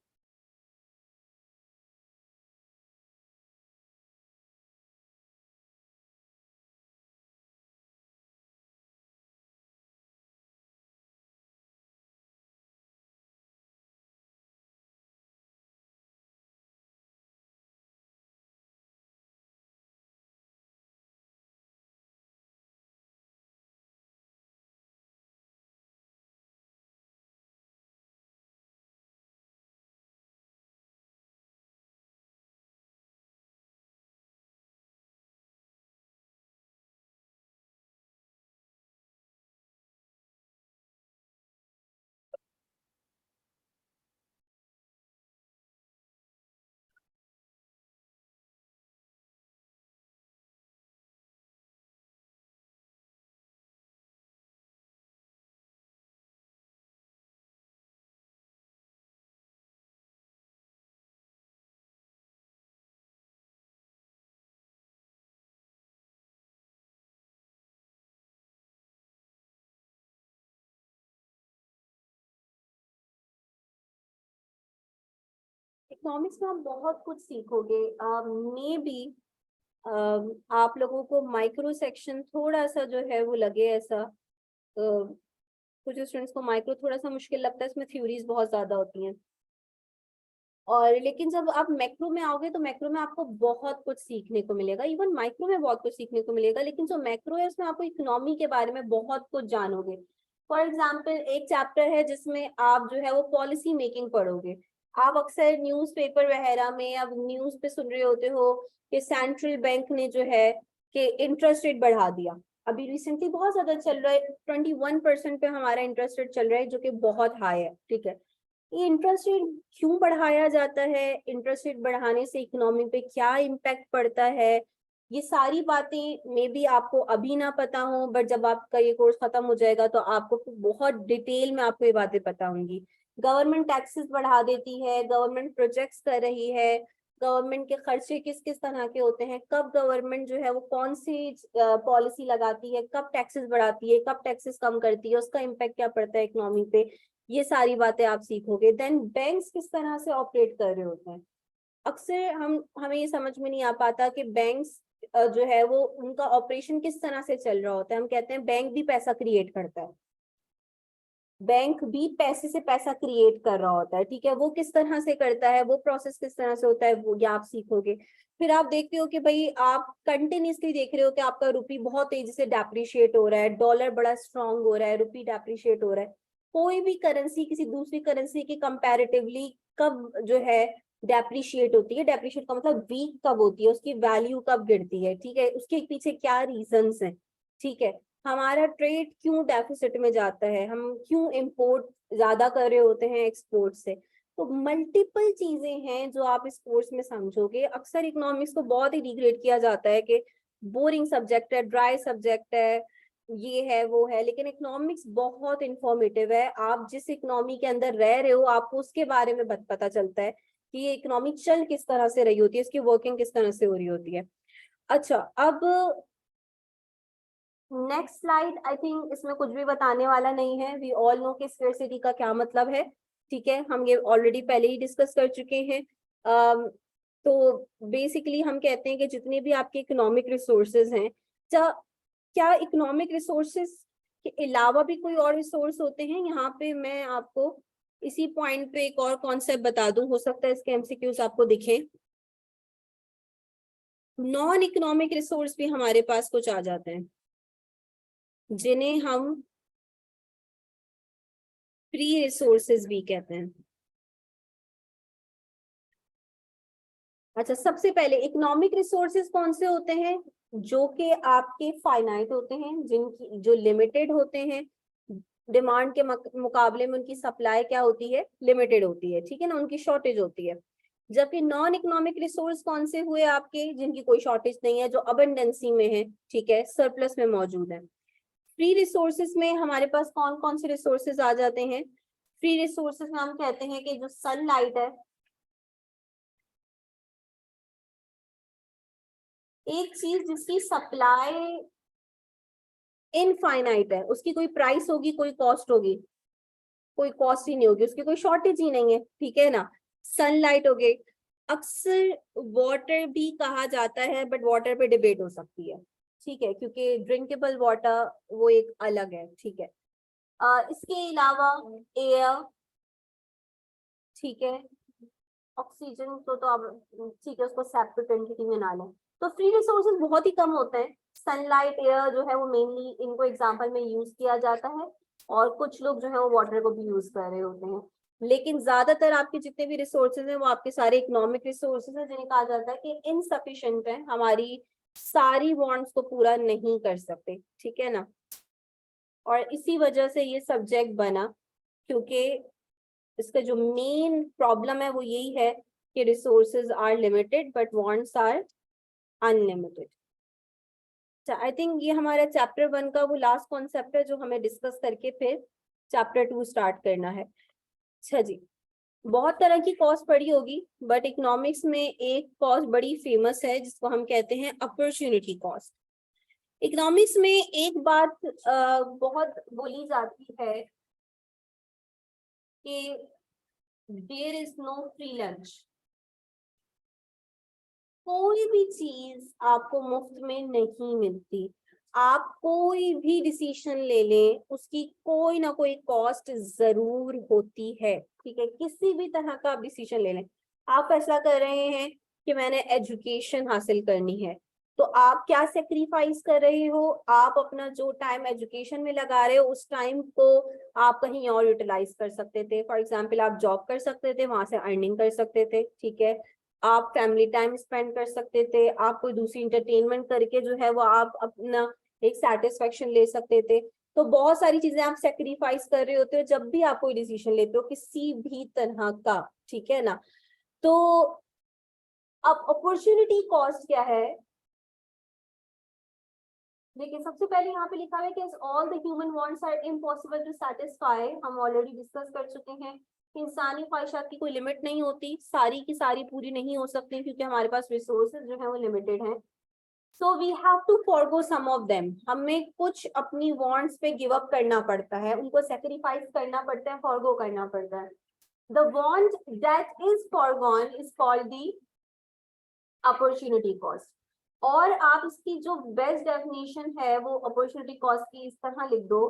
इकोनॉमिक्स में आप बहुत कुछ सीखोगे, मे बी आप लोगों को माइक्रो सेक्शन थोड़ा सा जो है वो लगे ऐसा, कुछ स्टूडेंट्स को माइक्रो थोड़ा सा मुश्किल लगता है, इसमें थ्योरीज बहुत ज्यादा होती हैं। और लेकिन जब आप मैक्रो में आओगे तो मैक्रो में आपको बहुत कुछ सीखने को मिलेगा, इवन माइक्रो में बहुत कुछ सीखने को मिलेगा, लेकिन जो मैक्रो है उसमें आपको इकोनॉमी के बारे में बहुत कुछ जानोगे। फॉर एग्जाम्पल एक चैप्टर है जिसमें आप जो है वो पॉलिसी मेकिंग पढ़ोगे। आप अक्सर न्यूज़पेपर वगैरह में अब न्यूज पे सुन रहे होते हो कि सेंट्रल बैंक ने जो है कि इंटरेस्ट रेट बढ़ा दिया। अभी रिसेंटली बहुत ज्यादा चल रहा है, 21% पे हमारा इंटरेस्ट रेट चल रहा है जो कि बहुत हाई है, ठीक है। ये इंटरेस्ट रेट क्यों बढ़ाया जाता है, इंटरेस्ट रेट बढ़ाने से इकोनॉमी पे क्या इम्पैक्ट पड़ता है, ये सारी बातें मे बी आपको अभी ना पता हो, बट जब आपका ये कोर्स खत्म हो जाएगा तो आपको बहुत डिटेल में आपको ये बातें पता होंगी। गवर्नमेंट टैक्सेस बढ़ा देती है, गवर्नमेंट प्रोजेक्ट्स कर रही है, गवर्नमेंट के खर्चे किस किस तरह के होते हैं, कब गवर्नमेंट जो है वो कौन सी पॉलिसी लगाती है, कब टैक्सेस बढ़ाती है, कब टैक्सेस कम करती है, उसका इम्पैक्ट क्या पड़ता है इकोनॉमी पे, ये सारी बातें आप सीखोगे। देन बैंक्स किस तरह से ऑपरेट कर रहे होते हैं। अक्सर हमें ये समझ में नहीं आ पाता कि बैंक्स जो है वो उनका ऑपरेशन किस तरह से चल रहा होता है। हम कहते हैं बैंक भी पैसा क्रिएट करता है, बैंक भी पैसे से पैसा क्रिएट कर रहा होता है, ठीक है। वो किस तरह से करता है, वो प्रोसेस किस तरह से होता है, वो ये आप सीखोगे। फिर आप देखते हो कि भाई आप कंटिन्यूसली देख रहे हो कि आपका रुपी बहुत तेजी से डेप्रिशिएट हो रहा है, डॉलर बड़ा स्ट्रांग हो रहा है, रुपी डेप्रिशिएट हो रहा है। कोई भी करेंसी किसी दूसरी करेंसी के कंपैरेटिवली कब जो है डेप्रिशिएट होती है, डेप्रिशिएट का मतलब वीक कब होती है, उसकी वैल्यू कब गिरती है, ठीक है, उसके पीछे क्या रीजंस हैं, ठीक है। हमारा ट्रेड क्यों डेफिसिट में जाता है, हम क्यों इंपोर्ट ज्यादा कर रहे होते हैं एक्सपोर्ट से। तो मल्टीपल चीजें हैं जो आप इस कोर्स में समझोगे। अक्सर इकोनॉमिक्स को बहुत ही डिग्रेड किया जाता है कि बोरिंग सब्जेक्ट है, ड्राई सब्जेक्ट है, ये है वो है, लेकिन इकोनॉमिक्स बहुत इंफॉर्मेटिव है। आप जिस इकोनॉमी के अंदर रह रहे हो आपको उसके बारे में पता चलता है कि ये इकोनॉमी चल किस तरह से रही होती है, इसकी वर्किंग किस तरह से हो रही होती है। अच्छा, अब नेक्स्ट स्लाइड, आई थिंक इसमें कुछ भी बताने वाला नहीं है। वी ऑल नो कि स्कैर्सिटी का क्या मतलब है, ठीक है, हम ये ऑलरेडी पहले ही डिस्कस कर चुके हैं। तो बेसिकली हम कहते हैं कि जितने भी आपके इकोनॉमिक रिसोर्सेज हैं, क्या इकोनॉमिक रिसोर्सेज के अलावा भी कोई और रिसोर्स होते हैं। यहाँ पे मैं आपको इसी पॉइंट पे एक और कॉन्सेप्ट बता दूं, हो सकता है इसके एमसीक्यूज आपको दिखें। नॉन इकोनॉमिक रिसोर्स भी हमारे पास कुछ आ जाते हैं जिन्हें हम फ्री रिसोर्सेज भी कहते हैं। अच्छा, सबसे पहले इकोनॉमिक रिसोर्सेज कौन से होते हैं, जो कि आपके फाइनाइट होते हैं, जिनकी जो लिमिटेड होते हैं, डिमांड के मुकाबले में उनकी सप्लाई क्या होती है, लिमिटेड होती है, ठीक है ना, उनकी शॉर्टेज होती है। जबकि नॉन इकोनॉमिक रिसोर्स कौन से हुए आपके, जिनकी कोई शॉर्टेज नहीं है, जो अबंडेंसी में है, ठीक है, सरप्लस में मौजूद है। फ्री रिसोर्सेज में हमारे पास कौन कौन से रिसोर्सेज आ जाते हैं? फ्री रिसोर्सेज में हम कहते हैं कि जो सनलाइट है, एक चीज जिसकी सप्लाई इनफाइनाइट है, उसकी कोई प्राइस होगी, कोई कॉस्ट होगी, कोई कॉस्ट ही नहीं होगी, उसकी कोई शॉर्टेज ही नहीं है, ठीक है ना। सनलाइट हो गई। अक्सर वाटर भी कहा जाता है, बट वाटर पे डिबेट हो सकती है, ठीक है, क्योंकि ड्रिंकेबल वाटर वो एक अलग है, ठीक है। इसके अलावा एयर, ठीक है, ऑक्सीजन तो अब ठीक है, उसको सेपरेट एंटिटी में ना लें। तो फ्री रिसोर्सेज बहुत ही कम होते हैं। सनलाइट, एयर जो है वो मेनली इनको एग्जांपल में यूज किया जाता है, और कुछ लोग जो है वो वाटर को भी यूज कर रहे होते हैं। लेकिन ज्यादातर आपके जितने भी रिसोर्सेज हैं वो आपके सारे इकोनॉमिक रिसोर्सेज हैं, जिन्हें कहा जाता है कि इनसफिशिएंट है, हमारी सारी वांट्स को पूरा नहीं कर सकते, ठीक है ना। और इसी वजह से ये सब्जेक्ट बना, क्योंकि इसका जो मेन प्रॉब्लम है वो यही है कि resources are limited but wants are unlimited. I think ये हमारा चैप्टर 1 का वो लास्ट कॉन्सेप्ट है जो हमें डिस्कस करके फिर चैप्टर 2 स्टार्ट करना है। अच्छा जी, बहुत तरह की कॉस्ट पड़ी होगी, बट इकोनॉमिक्स में एक कॉस्ट बड़ी फेमस है जिसको हम कहते हैं अपॉर्चुनिटी कॉस्ट। इकोनॉमिक्स में एक बात बहुत बोली जाती है कि there is no free lunch. कोई भी चीज आपको मुफ्त में नहीं मिलती। आप कोई भी डिसीजन ले लें, उसकी कोई ना कोई कॉस्ट जरूर होती है, ठीक है, किसी भी तरह का आप डिसीजन ले लें। आप फैसला कर रहे हैं कि मैंने एजुकेशन हासिल करनी है, तो आप क्या सेक्रीफाइस कर रहे हो? आप अपना जो टाइम एजुकेशन में लगा रहे हो, उस टाइम को आप कहीं और यूटिलाइज कर सकते थे। फॉर एग्जाम्पल, आप जॉब कर सकते थे, वहां से अर्निंग कर सकते थे, ठीक है, आप फैमिली टाइम स्पेंड कर सकते थे, आप कोई दूसरी इंटरटेनमेंट करके जो है वो आप अपना एक सेटिस्फेक्शन ले सकते थे। तो बहुत सारी चीजें आप सेक्रीफाइस कर रहे होते हो जब भी आप कोई डिसीजन लेते हो किसी भी तरह का, ठीक है ना। तो अब अपॉर्चुनिटी कॉस्ट क्या है? देखिए, सबसे पहले यहाँ पे लिखा है कि all the human wants are impossible to satisfy. हम ऑलरेडी डिस्कस कर चुके हैं कि इंसानी ख्वाहिशात की कोई लिमिट नहीं होती, सारी की सारी पूरी नहीं हो सकती, क्योंकि हमारे पास रिसोर्सेज जो है वो लिमिटेड हैं। So we have to forgo some of them. हमें कुछ अपनी वांट्स पे गिव अप करना पड़ता है, उनको सेक्रीफाइस करना पड़ता है, फॉरगो करना पड़ता है। The want that is foregone is called the opportunity cost. और आप इसकी जो बेस्ट डेफिनेशन है वो अपॉर्चुनिटी कॉस्ट की इस तरह लिख दो,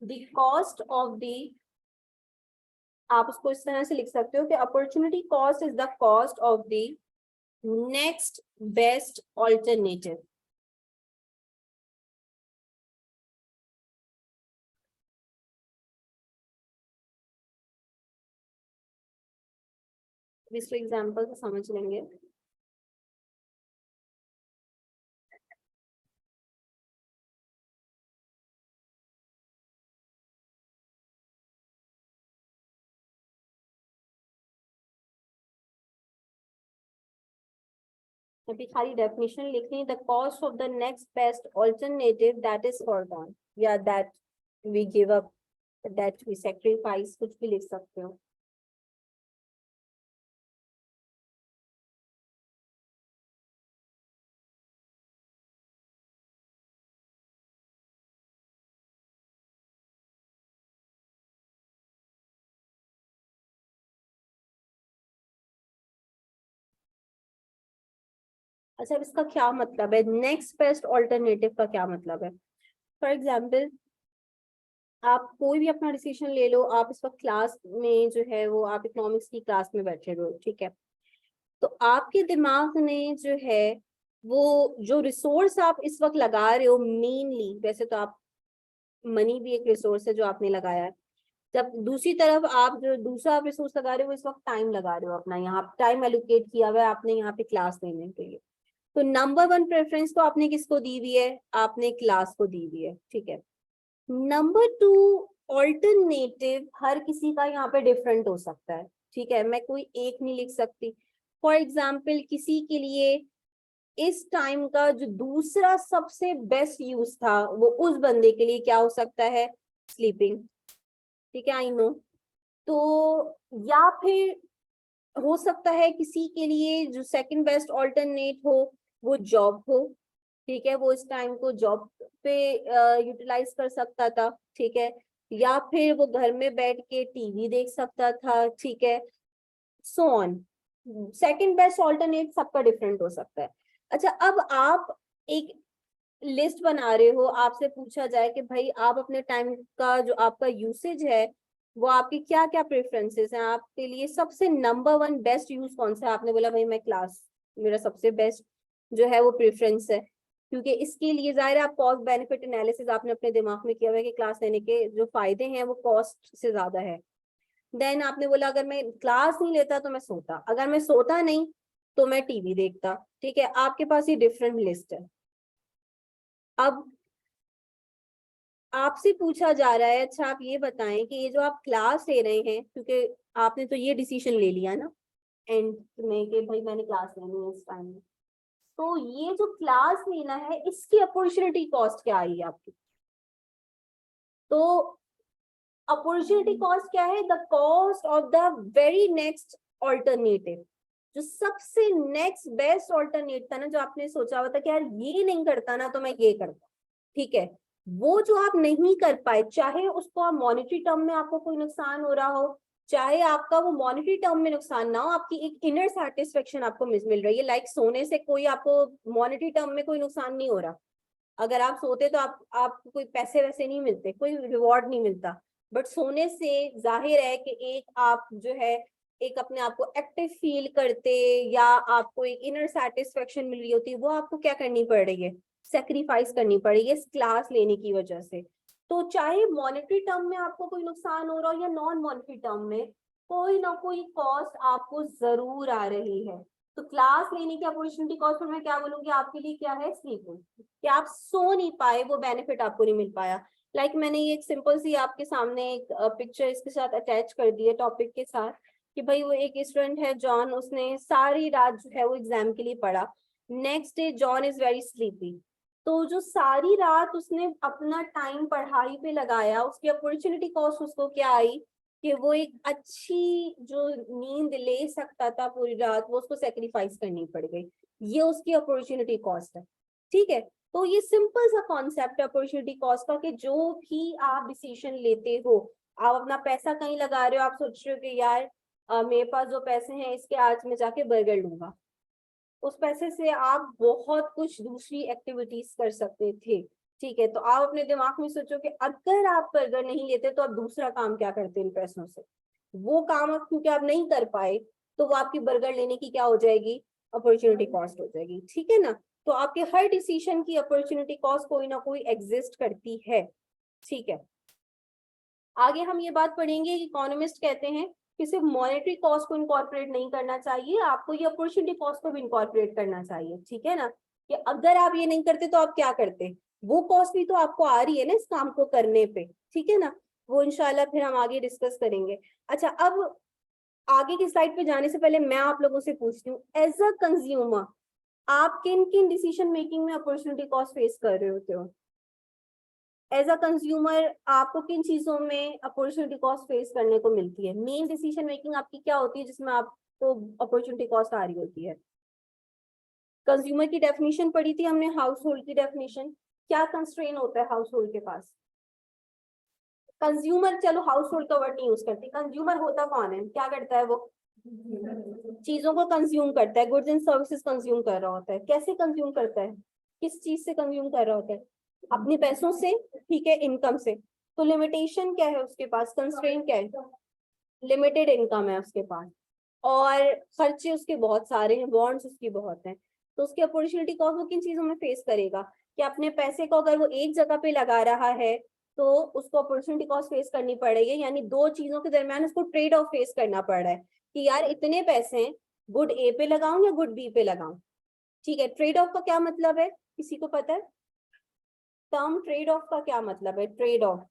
द कॉस्ट ऑफ द, आप उसको इस तरह से लिख सकते हो कि opportunity cost is the cost of the next best alternative. इसको एग्जाम्पल से समझ लेंगे। अभी खाली डेफिनेशन लिखनी, the cost of the next best alternative that is forgone, या that we give up, that we sacrifice, कुछ भी लिख सकते हो। अच्छा, अब इसका क्या मतलब है? नेक्स्ट बेस्ट ऑल्टरनेटिव का क्या मतलब है? फॉर एग्जाम्पल, आप कोई भी अपना डिसीजन ले लो, आप इस वक्त क्लास में जो है वो आप इकोनॉमिक्स की क्लास में बैठे हो, ठीक है, तो आपके दिमाग ने जो है वो जो रिसोर्स आप इस वक्त लगा रहे हो, मेनली वैसे तो आप, मनी भी एक रिसोर्स है जो आपने लगाया है, जब दूसरी तरफ आप जो दूसरा आप रिसोर्स लगा रहे हो इस वक्त टाइम लगा रहे हो, अपना यहाँ टाइम एलोकेट किया हुआ है आपने यहाँ पे क्लास लेने के लिए। तो नंबर 1 प्रेफरेंस तो आपने किसको दी हुई है? आपने क्लास को दी हुई है, ठीक है। नंबर 2, ऑल्टरनेटिव हर किसी का यहाँ पे डिफरेंट हो सकता है, ठीक है, मैं कोई एक नहीं लिख सकती। फॉर एग्जाम्पल किसी के लिए इस टाइम का जो दूसरा सबसे बेस्ट यूज था वो उस बंदे के लिए क्या हो सकता है, स्लीपिंग, ठीक है, आई नो। तो या फिर हो सकता है किसी के लिए जो सेकंड बेस्ट ऑल्टरनेट हो वो जॉब हो, ठीक है, वो इस टाइम को जॉब पे यूटिलाइज कर सकता था, ठीक है, या फिर वो घर में बैठ के टीवी देख सकता था, ठीक है, so on. Second best alternate सबका डिफरेंट हो सकता है। अच्छा, अब आप एक लिस्ट बना रहे हो, आपसे पूछा जाए कि भाई आप अपने टाइम का जो आपका यूसेज है वो आपके क्या क्या प्रेफरेंसेस हैं, आपके लिए सबसे नंबर वन बेस्ट यूज कौन सा है, आपने बोला भाई मैं क्लास, मेरा सबसे बेस्ट जो है वो प्रेफरेंस है, क्योंकि इसके लिए जाहिर है आप कॉस्ट बेनिफिट एनालिसिस आपने अपने दिमाग में किया हुआ है कि क्लास लेने के जो फायदे हैं वो कॉस्ट से ज्यादा है। देन आपने बोला अगर मैं क्लास नहीं लेता तो मैं सोता, अगर मैं सोता नहीं तो मैं टीवी देखता, ठीक है, आपके पास ये डिफरेंट लिस्ट है। अब आपसे पूछा जा रहा है, अच्छा आप ये बताएं कि ये जो आप क्लास ले रहे हैं, क्योंकि आपने तो ये डिसीजन ले लिया ना एंड में कि भाई मैंने क्लास लेनी है इस टाइम में, तो ये जो क्लास लेना है इसकी अपॉर्चुनिटी कॉस्ट क्या आई आपकी? तो अपॉर्चुनिटी कॉस्ट क्या है, the cost of the very next alternative, जो सबसे नेक्स्ट बेस्ट ऑल्टरनेट था ना, जो आपने सोचा हुआ था कि यार ये नहीं करता ना तो मैं ये करता, ठीक है, वो जो आप नहीं कर पाए, चाहे उसको आप मॉनेटरी टर्म में आपको कोई नुकसान हो रहा हो, चाहे आपका वो मॉनेटरी टर्म में नुकसान ना हो, आपकी एक इनर सेटिस्फेक्शन आपको मिल रही है, लाइक सोने से कोई आपको मॉनेटरी टर्म में कोई नुकसान नहीं हो रहा, अगर आप सोते तो आपको कोई पैसे वैसे नहीं मिलते, कोई रिवॉर्ड नहीं मिलता, बट सोने से जाहिर है कि एक आप जो है एक अपने आप को एक्टिव फील करते, या आपको एक इनर सेटिस्फेक्शन मिल रही होती, वो आपको क्या करनी पड़ रही है, सेक्रीफाइस करनी पड़ेगी इस क्लास लेने की वजह से। तो चाहे मॉनेटरी टर्म में आपको कोई नुकसान हो रहा हो या नॉन मॉनेटरी टर्म में, कोई ना कोई कॉस्ट आपको जरूर आ रही है। तो क्लास लेने की अपॉर्चुनिटी कॉस्ट पर मैं क्या बोलूंगी आपके लिए, क्या है, स्लीपिंग, कि आप सो नहीं पाए, वो बेनिफिट आपको नहीं मिल पाया। लाइक मैंने ये एक सिंपल सी आपके सामने एक पिक्चर इसके साथ अटैच कर दी है टॉपिक के साथ, कि भाई वो एक स्टूडेंट है जॉन, उसने सारी रात जो है वो एग्जाम के लिए पढ़ा, next day John is very sleepy, तो जो सारी रात उसने अपना टाइम पढ़ाई पे लगाया, उसकी अपॉर्चुनिटी कॉस्ट उसको क्या आई, कि वो एक अच्छी जो नींद ले सकता था पूरी रात वो उसको सेक्रीफाइस करनी पड़ गई, ये उसकी अपॉर्चुनिटी कॉस्ट है, ठीक है। तो ये सिंपल सा कॉन्सेप्ट है अपॉर्चुनिटी कॉस्ट का, कि जो भी आप डिसीजन लेते हो, आप अपना पैसा कहीं लगा रहे हो, आप सोच रहे हो कि यार मेरे पास जो पैसे हैं इसके आज मैं जाके बर्गर लूंगा, उस पैसे से आप बहुत कुछ दूसरी एक्टिविटीज कर सकते थे, ठीक है, तो आप अपने दिमाग में सोचो कि अगर आप बर्गर नहीं लेते तो आप दूसरा काम क्या करते इन पैसों से, वो काम आप क्योंकि आप नहीं कर पाए, तो वो आपकी बर्गर लेने की क्या हो जाएगी, अपॉर्चुनिटी कॉस्ट हो जाएगी, ठीक है ना। तो आपके हर डिसीजन की अपॉर्चुनिटी कॉस्ट कोई ना कोई एग्जिस्ट करती है, ठीक है। आगे हम ये बात पढ़ेंगे कि इकोनॉमिस्ट कहते हैं कि सिर्फ मॉनेटरी कॉस्ट को इनकॉर्पोरेट नहीं करना चाहिए, आपको ये अपॉर्चुनिटी कॉस्ट को भी इनकॉर्पोरेट करना चाहिए, ठीक है ना, कि अगर आप ये नहीं करते तो आप क्या करते, वो कॉस्ट भी तो आपको आ रही है ना इस काम को करने पे, ठीक है ना, वो इंशाल्लाह फिर हम आगे डिस्कस करेंगे। अच्छा, अब आगे की स्लाइड पे जाने से पहले मैं आप लोगों से पूछती हूँ, एज अ कंज्यूमर आप किन किन डिसीजन मेकिंग में अपॉर्चुनिटी कॉस्ट फेस कर रहे होते हो, एज अ कंज्यूमर आपको किन चीजों में अपॉर्चुनिटी कॉस्ट फेस करने को मिलती है, मेन डिसीजन मेकिंग आपकी क्या होती है जिसमें आपको अपॉर्चुनिटी कॉस्ट आ रही होती है। कंज्यूमर की डेफिनेशन पढ़ी थी हमने, हाउस होल्ड की डेफिनेशन, क्या कंस्ट्रेन होता है हाउस होल्ड के पास, कंज्यूमर, चलो हाउस होल्ड का वर्ड नहीं यूज करती, कंज्यूमर होता कौन है, क्या करता है वो, चीजों को कंज्यूम करता है, गुड्स एंड सर्विसेज कंज्यूम कर रहा होता है, कैसे कंज्यूम करता है, किस चीज से कंज्यूम कर रहा होता है, अपने पैसों से, ठीक है, इनकम से, तो लिमिटेशन क्या है उसके पास, कंस्ट्रेंट क्या है, लिमिटेड इनकम है उसके पास, और खर्चे उसके बहुत सारे हैं, बॉन्ड्स उसकी बहुत हैं, तो उसकी अपॉर्चुनिटी कॉस्ट वो किन चीजों में फेस करेगा, कि अपने पैसे को अगर वो एक जगह पे लगा रहा है तो उसको अपॉर्चुनिटी कॉस्ट फेस करनी पड़ेगी, यानी दो चीजों के दरमियान उसको ट्रेड ऑफ फेस करना पड़ रहा है, कि यार इतने पैसे हैं, गुड ए पे लगाऊं या गुड बी पे लगाऊं, ठीक है। ट्रेड ऑफ का क्या मतलब है, किसी को पता है, टर्म ट्रेड ऑफ का क्या मतलब है, ट्रेड ऑफ,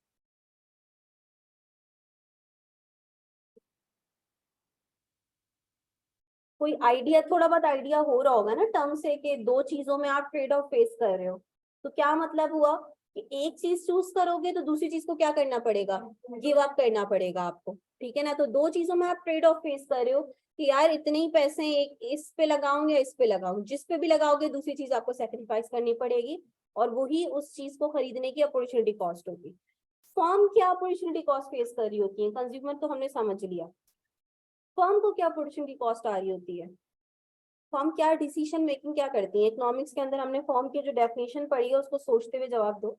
कोई आइडिया, थोड़ा बहुत आइडिया हो रहा होगा ना टर्म से कि दो चीजों में आप ट्रेड ऑफ फेस कर रहे हो, तो क्या मतलब हुआ कि एक चीज चूज करोगे तो दूसरी चीज को क्या करना पड़ेगा, गिव अप करना पड़ेगा आपको, ठीक है ना। तो दो चीजों में आप ट्रेड ऑफ फेस कर रहे हो कि यार इतने ही पैसे एक इस पे लगाऊं या इस पे लगाऊं, जिस पे भी लगाओगे दूसरी चीज आपको सेक्रीफाइस करनी पड़ेगी, और वही उस चीज को खरीदने की अपॉर्चुनिटी कॉस्ट होगी। फर्म क्या अपॉर्चुनिटी कॉस्ट फेस कर रही होती है, कंज्यूमर तो हमने समझ लिया, फर्म को क्या अपॉर्चुनिटी कॉस्ट आ रही होती है, फर्म क्या डिसीजन मेकिंग क्या करती है इकोनॉमिक्स के अंदर, हमने फर्म की जो डेफिनेशन पढ़ी है उसको सोचते हुए जवाब दो।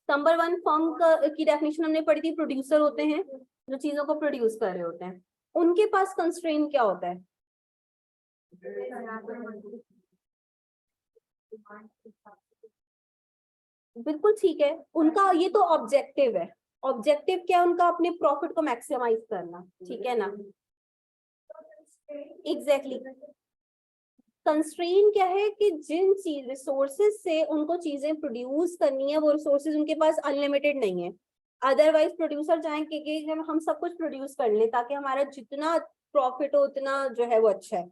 नंबर वन, फर्म की डेफिनेशन हमने पढ़ी थी, प्रोड्यूसर होते हैं जो चीजों को प्रोड्यूस कर रहे होते हैं, उनके पास कंस्ट्रेंट क्या होता है, बिल्कुल ठीक है, उनका ये तो ऑब्जेक्टिव है, ऑब्जेक्टिव क्या है उनका, अपने प्रॉफिट को मैक्सिमाइज करना, ठीक है ना, एग्जैक्टली exactly. कंस्ट्रेन क्या है कि जिन चीज रिसोर्सेज से उनको चीजें प्रोड्यूस करनी है वो रिसोर्सेज उनके पास अनलिमिटेड नहीं है, अदरवाइज प्रोड्यूसर चाहेंगे कि हम सब कुछ प्रोड्यूस कर लें ताकि हमारा जितना प्रॉफिट हो उतना जो है वो अच्छा है,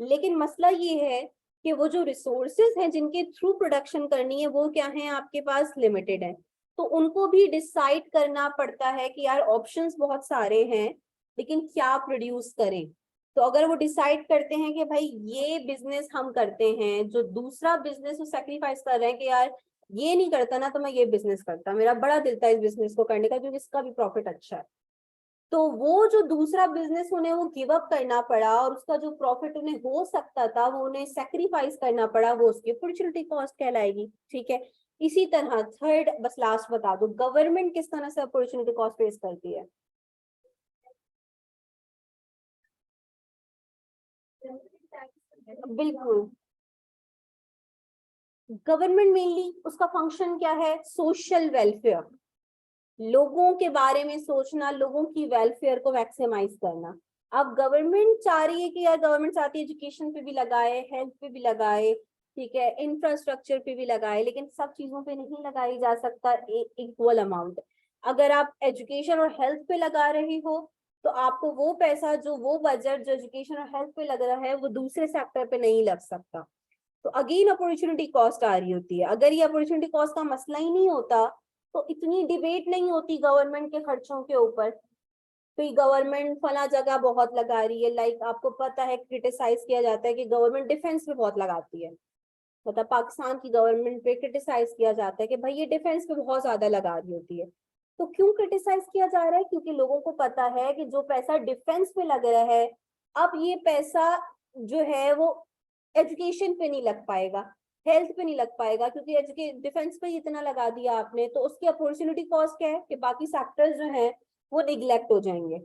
लेकिन मसला ये है कि वो जो रिसोर्सेज हैं जिनके थ्रू प्रोडक्शन करनी है वो क्या है आपके पास लिमिटेड है, तो उनको भी डिसाइड करना पड़ता है कि यार ऑप्शंस बहुत सारे हैं लेकिन क्या प्रोड्यूस करें। तो अगर वो डिसाइड करते हैं कि भाई ये बिजनेस हम करते हैं, जो दूसरा बिजनेस वो सेक्रीफाइस कर रहे हैं कि यार ये नहीं करता ना तो मैं ये बिजनेस करता, मेरा बड़ा दिल था इस बिजनेस को करने का क्योंकि इसका भी प्रॉफिट अच्छा है, तो वो जो दूसरा बिजनेस उन्हें वो गिव अप करना पड़ा और उसका जो प्रॉफिट उन्हें हो सकता था वो उन्हें सेक्रीफाइस करना पड़ा, वो उसकी अपॉर्चुनिटी कॉस्ट कहलाएगी, ठीक है। इसी तरह थर्ड, बस लास्ट बता दो, गवर्नमेंट किस तरह से अपॉर्चुनिटी कॉस्ट फेस करती है, बिल्कुल, गवर्नमेंट मेनली उसका फंक्शन क्या है, सोशल वेलफेयर, लोगों के बारे में सोचना, लोगों की वेलफेयर को मैक्सिमाइज करना। अब गवर्नमेंट चाह रही है कि यार गवर्नमेंट चाहती है एजुकेशन पे भी लगाए, हेल्थ पे भी लगाए, ठीक है, इंफ्रास्ट्रक्चर पे भी लगाए, लेकिन सब चीजों पे नहीं लगाई जा सकता इक्वल अमाउंट। अगर आप एजुकेशन और हेल्थ पे लगा रहे हो तो आपको वो पैसा जो वो बजट जो एजुकेशन और हेल्थ पे लग रहा है वो दूसरे सेक्टर पे नहीं लग सकता, तो अगेन अपॉर्चुनिटी कॉस्ट आ रही होती है। अगर ये अपॉर्चुनिटी कॉस्ट का मसला ही नहीं होता तो इतनी डिबेट नहीं होती गवर्नमेंट के खर्चों के ऊपर, तो ये गवर्नमेंट फला जगह बहुत लगा रही है, लाइक आपको पता है क्रिटिसाइज किया जाता है कि गवर्नमेंट डिफेंस पे बहुत लगाती है, मतलब पाकिस्तान की गवर्नमेंट पे क्रिटिसाइज किया जाता है कि भाई ये डिफेंस पे बहुत ज्यादा लगा रही होती है, तो क्यों क्रिटिसाइज किया जा रहा है, क्योंकि लोगों को पता है कि जो पैसा डिफेंस पे लग रहा है अब ये पैसा जो है वो एजुकेशन पे नहीं लग पाएगा, हेल्थ पे नहीं लग पाएगा, क्योंकि डिफेंस पे इतना लगा दिया आपने तो उसकी अपॉर्चुनिटी कॉस्ट क्या है कि बाकी सेक्टर्स जो हैं वो निग्लेक्ट हो जाएंगे,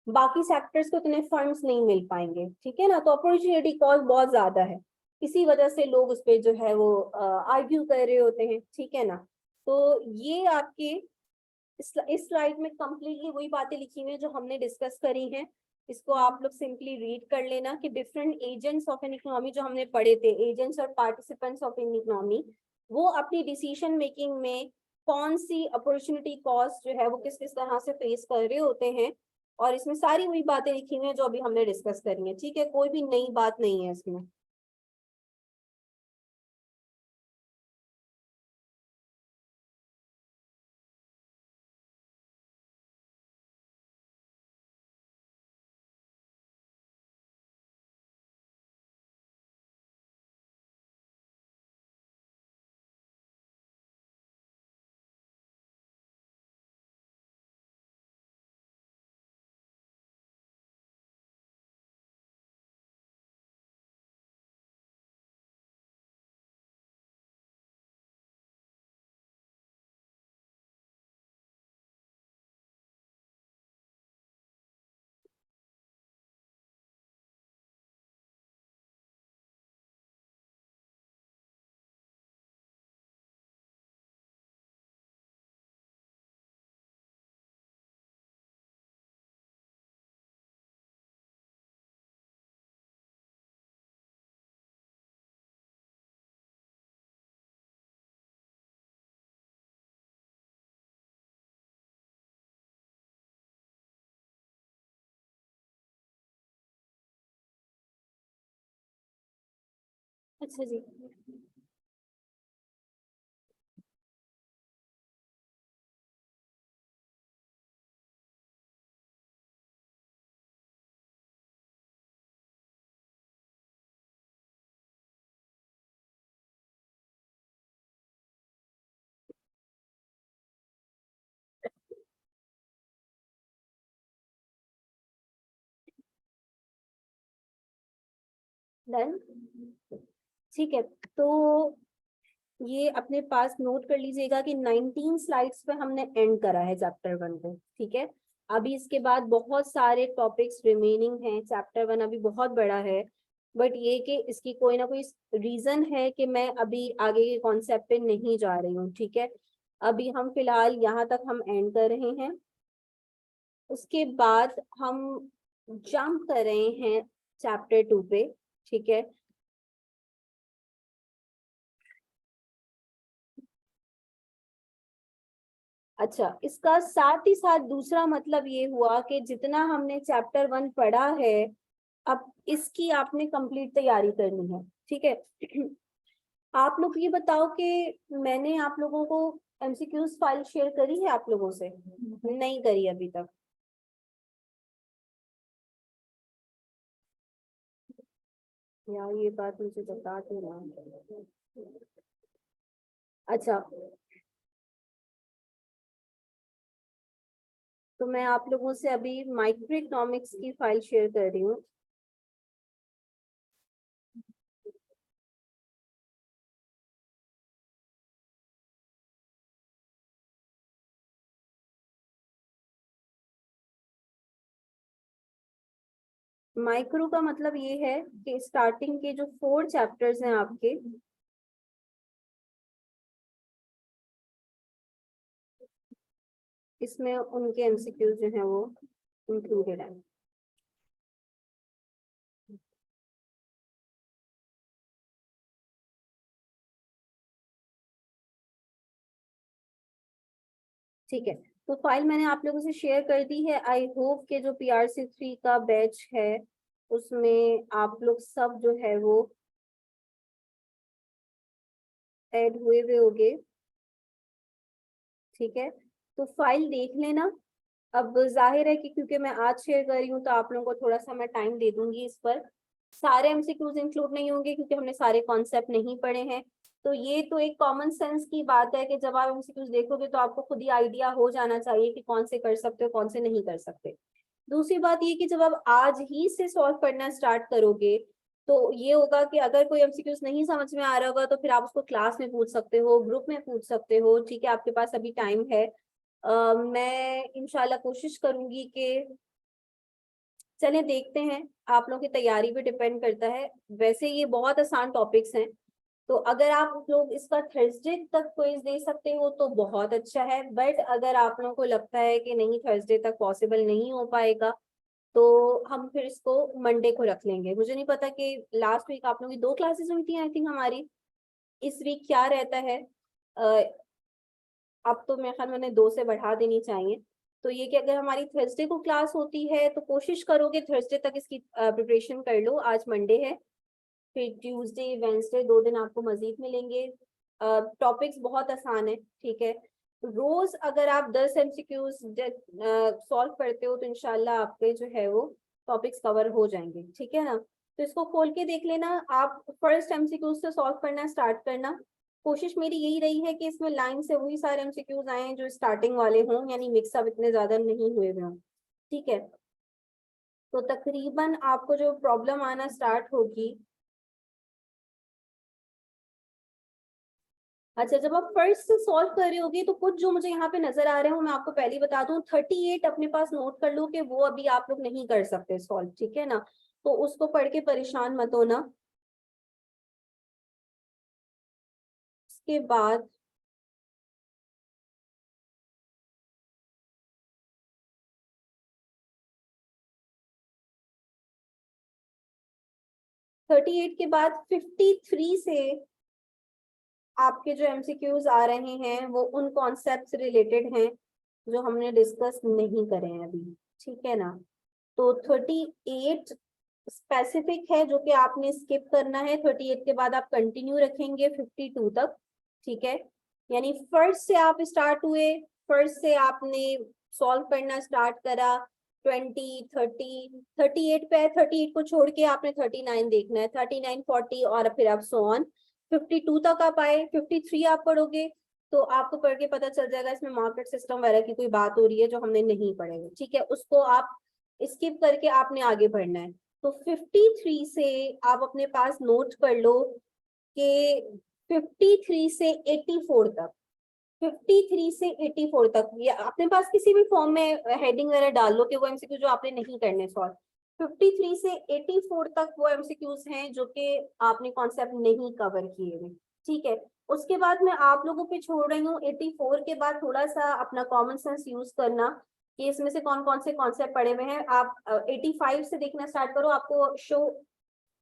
बाकी सेक्टर्स को इतने फंड्स नहीं मिल पाएंगे, ठीक है ना, तो अपॉर्चुनिटी कॉस्ट बहुत ज्यादा है, इसी वजह से लोग उस पे जो है वो आर्ग्यू कर रहे होते हैं, ठीक है ना। तो ये आपके इस स्लाइड में कंप्लीटली वही बातें लिखी हुई है जो हमने डिस्कस करी हैं, इसको आप लोग सिंपली रीड कर लेना कि different agents of an economy जो हमने पढ़े थे, एजेंट्स और पार्टिसिपेंट्स ऑफ एन इकोनॉमी, वो अपनी डिसीजन मेकिंग में कौन सी अपॉर्चुनिटी कॉस्ट जो है वो किस किस तरह से फेस कर रहे होते हैं, और इसमें सारी वही बातें लिखी हुई है जो अभी हमने डिस्कस करी है, ठीक है, कोई भी नई बात नहीं है इसमें। अच्छा जी। डन। ठीक है, तो ये अपने पास नोट कर लीजिएगा कि 19 स्लाइड्स पे हमने एंड करा है चैप्टर 1 को। ठीक है, अभी इसके बाद बहुत सारे टॉपिक्स रिमेनिंग हैं। चैप्टर 1 अभी बहुत बड़ा है, बट ये कि इसकी कोई ना कोई रीजन है कि मैं अभी आगे के कॉन्सेप्ट पे नहीं जा रही हूँ। ठीक है, अभी हम फिलहाल यहाँ तक हम एंड कर रहे हैं। उसके बाद हम जंप कर रहे हैं चैप्टर 2 पे। ठीक है, अच्छा, इसका साथ ही साथ दूसरा मतलब ये हुआ कि जितना हमने चैप्टर 1 पढ़ा है, अब इसकी आपने कंप्लीट तैयारी करनी है। ठीक है, आप लोग ये बताओ कि मैंने आप लोगों को एमसीक्यूज फाइल शेयर करी है आप लोगों से? नहीं करी अभी तक। यार ये बात मुझे बता दो ना। अच्छा, तो मैं आप लोगों से अभी माइक्रो इकोनॉमिक्स की फाइल शेयर कर रही हूँ। माइक्रो का मतलब ये है कि स्टार्टिंग के जो 4 चैप्टर्स हैं आपके, इसमें उनके एमसीक्यूज जो हैं वो इंक्लूडेड है। ठीक है, तो फाइल मैंने आप लोगों से शेयर कर दी है। आई होप के जो PRC 3 का बैच है उसमें आप लोग सब जो है वो ऐड हुए हुए होंगे। ठीक है, तो फाइल देख लेना। अब जाहिर है कि क्योंकि मैं आज शेयर कर रही हूँ तो आप लोगों को थोड़ा सा मैं टाइम दे दूंगी इस पर। सारे एमसीक्यूज इंक्लूड नहीं होंगे क्योंकि हमने सारे कॉन्सेप्ट नहीं पढ़े हैं। तो ये तो एक कॉमन सेंस की बात है कि जब आप एमसीक्यूज देखोगे तो आपको खुद ही आइडिया हो जाना चाहिए कि कौन से कर सकते हो, कौन से नहीं कर सकते। दूसरी बात ये कि जब आप आज ही से सॉल्व करना स्टार्ट करोगे तो ये होगा कि अगर कोई एमसीक्यूज नहीं समझ में आ रहा होगा तो फिर आप उसको क्लास में पूछ सकते हो, ग्रुप में पूछ सकते हो। ठीक है, आपके पास अभी टाइम है। मैं इंशाल्लाह कोशिश करूंगी कि चलें देखते हैं। आप लोगों की तैयारी पे डिपेंड करता है। वैसे ये बहुत आसान टॉपिक्स हैं, तो अगर आप लोग इसका थर्सडे तक क्विज दे सकते हो तो बहुत अच्छा है। बट अगर आप लोगों को लगता है कि नहीं थर्सडे तक पॉसिबल नहीं हो पाएगा तो हम फिर इसको मंडे को रख लेंगे। मुझे नहीं पता कि लास्ट वीक आप लोगों की 2 क्लासेस हुई थी आई थिंक हमारी। इस वीक क्या रहता है? अब तो मेरे ख्याल मैंने 2 से बढ़ा देनी चाहिए। तो ये कि अगर हमारी थर्सडे को क्लास होती है तो कोशिश करो कि थर्सडे तक इसकी प्रिपरेशन कर लो। आज मंडे है, फिर ट्यूसडे वेंसडे 2 दिन आपको मजीद मिलेंगे। टॉपिक्स बहुत आसान है। ठीक है, रोज अगर आप 10 एमसीक्यूज सॉल्व करते हो तो इंशाल्लाह आपके जो है वो टॉपिक्स कवर हो जाएंगे। ठीक है ना, तो इसको खोल के देख लेना। आप फर्स्ट एमसीक्यूज से सॉल्व करना स्टार्ट करना। कोशिश मेरी यही रही है कि इसमें लाइन से वही सारे एमसीक्यूज आए हैं जो स्टार्टिंग वाले हों, यानी मिक्सअप इतने ज्यादा नहीं हुए हुए हों। ठीक है, तो तकरीबन आपको जो प्रॉब्लम आना स्टार्ट होगी। अच्छा, जब आप फर्स्ट से सॉल्व कर रहे होगे तो कुछ जो मुझे यहाँ पे नजर आ रहे हो मैं आपको पहले ही बता दूं। 38 अपने पास नोट कर लो कि वो अभी आप लोग नहीं कर सकते सॉल्व। ठीक है ना, तो उसको पढ़ के परेशान मत होना। उसके बाद 38 के बाद 53 से आपके जो एमसीक्यूज आ रहे हैं वो उन कॉन्सेप्ट से रिलेटेड हैं जो हमने डिस्कस नहीं करे हैं अभी। ठीक है ना, तो 38 स्पेसिफिक है जो कि आपने स्किप करना है। 38 के बाद आप कंटिन्यू रखेंगे 52 तक, ठीक है। यानी फर्स्ट से आप स्टार्ट हुए, फर्स्ट से आपने सॉल्व करना स्टार्ट करा, 20, 30, 38 पे है, 38 को छोड़ के आपने 39 देखना है, 39, 40 और फिर आप सो ऑन 52 तक आप आए। 53 आप पढ़ोगे तो आपको पढ़ के पता चल जाएगा इसमें मार्केट सिस्टम वगैरह की कोई बात हो रही है जो हमने नहीं पढ़े, ठीक है। उसको आप स्किप करके आपने आगे बढ़ना है। तो 53 से आप अपने पास नोट कर लो कि 53 से 84 तक, 53 से 84 तक या अपने पास किसी भी फॉर्म में हेडिंग वगैरह डाल लो कि वो एमसीक्यू जो आपने नहीं करने सॉल्व। 53 से 84 तक वो एमसीक्यूज हैं जो कि आपने कॉन्सेप्ट नहीं कवर किए हुए, ठीक है। उसके बाद मैं आप लोगों पे छोड़ रही हूँ 84 के बाद थोड़ा सा अपना कॉमन सेंस यूज करना कि इसमें से कौन कौन से कॉन्सेप्ट पड़े हुए हैं। आप 85 से देखना स्टार्ट करो। आपको शो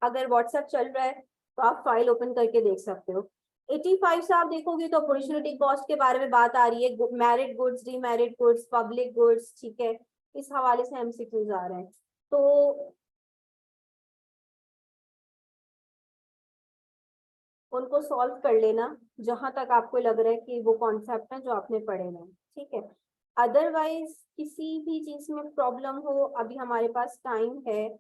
अगर व्हाट्सएप चल रहा है तो आप फाइल ओपन करके देख सकते हो। 85 से आप देखोगे तो अपॉर्चुनिटी कॉस्ट के बारे में बात आ रही है, merit goods, demerit goods, public goods, ठीक है। इस हवाले से एमसीक्यूज आ रहे हैं तो उनको सॉल्व कर लेना जहां तक आपको लग रहा है कि वो कॉन्सेप्ट है जो आपने पढ़े हैं, ठीक है। अदरवाइज किसी भी चीज में प्रॉब्लम हो, अभी हमारे पास टाइम है।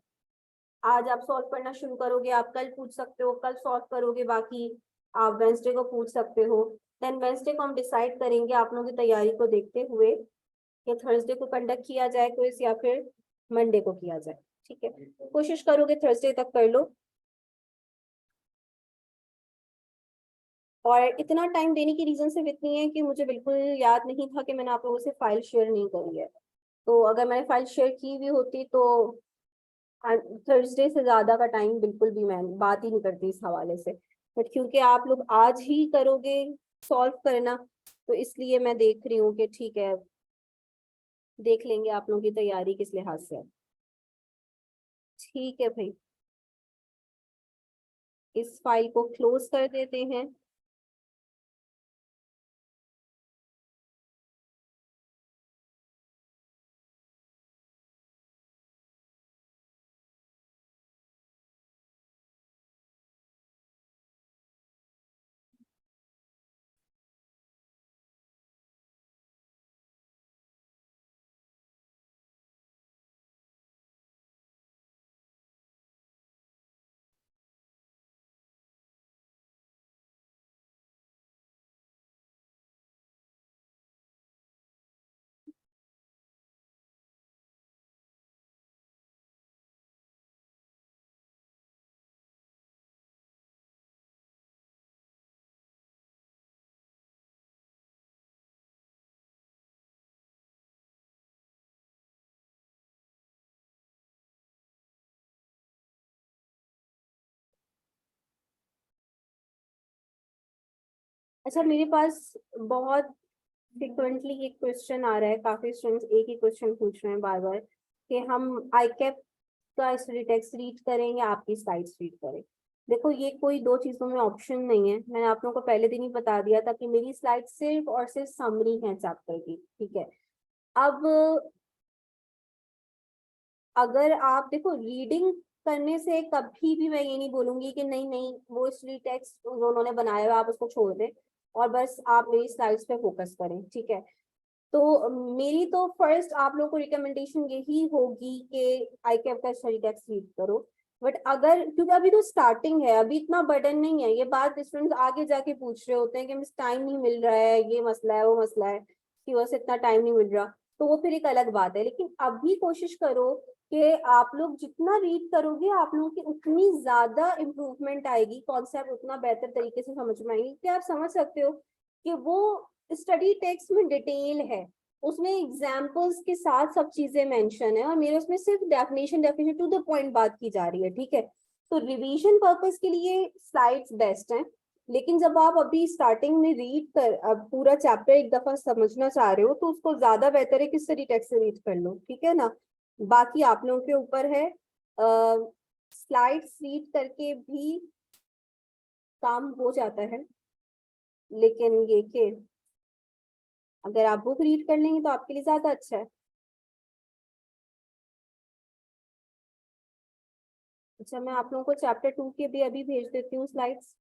आज आप सॉल्व करना शुरू करोगे, आप कल पूछ सकते हो, कल सॉल्व करोगे, बाकी आप वेंसडे को पूछ सकते हो। देन वेंसडे को हम डिसाइड करेंगे आप लोगों की तैयारी को देखते हुए कि थर्सडे को कंडक्ट किया जाए क्विज या फिर मंडे को किया जाए, ठीक है। कोशिश करोगे थर्सडे तक कर लो। और इतना टाइम देने की रीजन सिर्फ इतनी है कि मुझे बिल्कुल याद नहीं था कि मैंने आप लोगों से फाइल शेयर नहीं करी है। तो अगर मैंने फाइल शेयर की हुई होती तो थर्सडे से ज्यादा का टाइम बिल्कुल भी मैं बात ही नहीं करती इस हवाले से। बट क्योंकि आप लोग आज ही करोगे सॉल्व करना, तो इसलिए मैं देख रही हूँ कि ठीक है, देख लेंगे आप लोगों की तैयारी किस लिहाज से है। ठीक है भाई, इस फाइल को क्लोज कर देते हैं। अच्छा, मेरे पास बहुत फ्रिक्वेंटली एक क्वेश्चन आ रहा है, काफी स्टूडेंट्स एक ही क्वेश्चन पूछ रहे हैं बार बार कि हम आई कैप का स्टडी टेक्स्ट रीड करें या आपकी स्लाइड्स रीड करें। देखो, ये कोई दो चीजों में ऑप्शन नहीं है। मैंने आप लोगों को पहले दिन ही बता दिया था कि मेरी स्लाइड सिर्फ और सिर्फ समरी है चैप्टर की, ठीक है। अब अगर आप देखो, रीडिंग करने से कभी भी मैं ये नहीं बोलूंगी कि नहीं नहीं वो स्टडी टेक्स्ट जो उन्होंने बनाया हुआ आप उसको छोड़ दें और बस आप मेरी स्लाइड्स पे फोकस करें, ठीक है। तो मेरी तो फर्स्ट आप लोगों को रिकमेंडेशन यही होगी कि आई कैप का स्टडी टेक्स्ट रीड करो। बट अगर, क्योंकि अभी तो स्टार्टिंग है, अभी इतना बर्डन नहीं है, ये बात स्टूडेंट्स आगे जाके पूछ रहे होते हैं कि मिस टाइम नहीं मिल रहा है, ये मसला है, वो मसला है, कि बस इतना टाइम नहीं मिल रहा। तो वो फिर एक अलग बात है, लेकिन अभी कोशिश करो कि आप लोग जितना रीड करोगे आप लोगों की उतनी ज्यादा इम्प्रूवमेंट आएगी, कॉन्सेप्ट उतना बेहतर तरीके से समझ में आएगी कि आप समझ सकते हो कि वो स्टडी टेक्स्ट में डिटेल है, उसमें एग्जाम्पल्स के साथ सब चीजें मेंशन है और मेरे उसमें सिर्फ definition definition to the point बात की जा रही है, ठीक है। तो रिवीजन पर्पस के लिए स्लाइड्स बेस्ट हैं। लेकिन जब आप अभी स्टार्टिंग में रीड कर अब पूरा चैप्टर एक दफा समझना चाह रहे हो तो उसको ज्यादा बेहतर है किस तरीके टेक्स्ट से रीड कर लो, ठीक है ना। बाकी आप लोगों के ऊपर है, स्लाइड्स रीड करके भी काम हो जाता है, लेकिन ये कि अगर आप बुक रीड कर लेंगे तो आपके लिए ज्यादा अच्छा है। अच्छा, मैं आप लोगों को चैप्टर 2 के भी अभी भेज देती हूँ स्लाइड्स।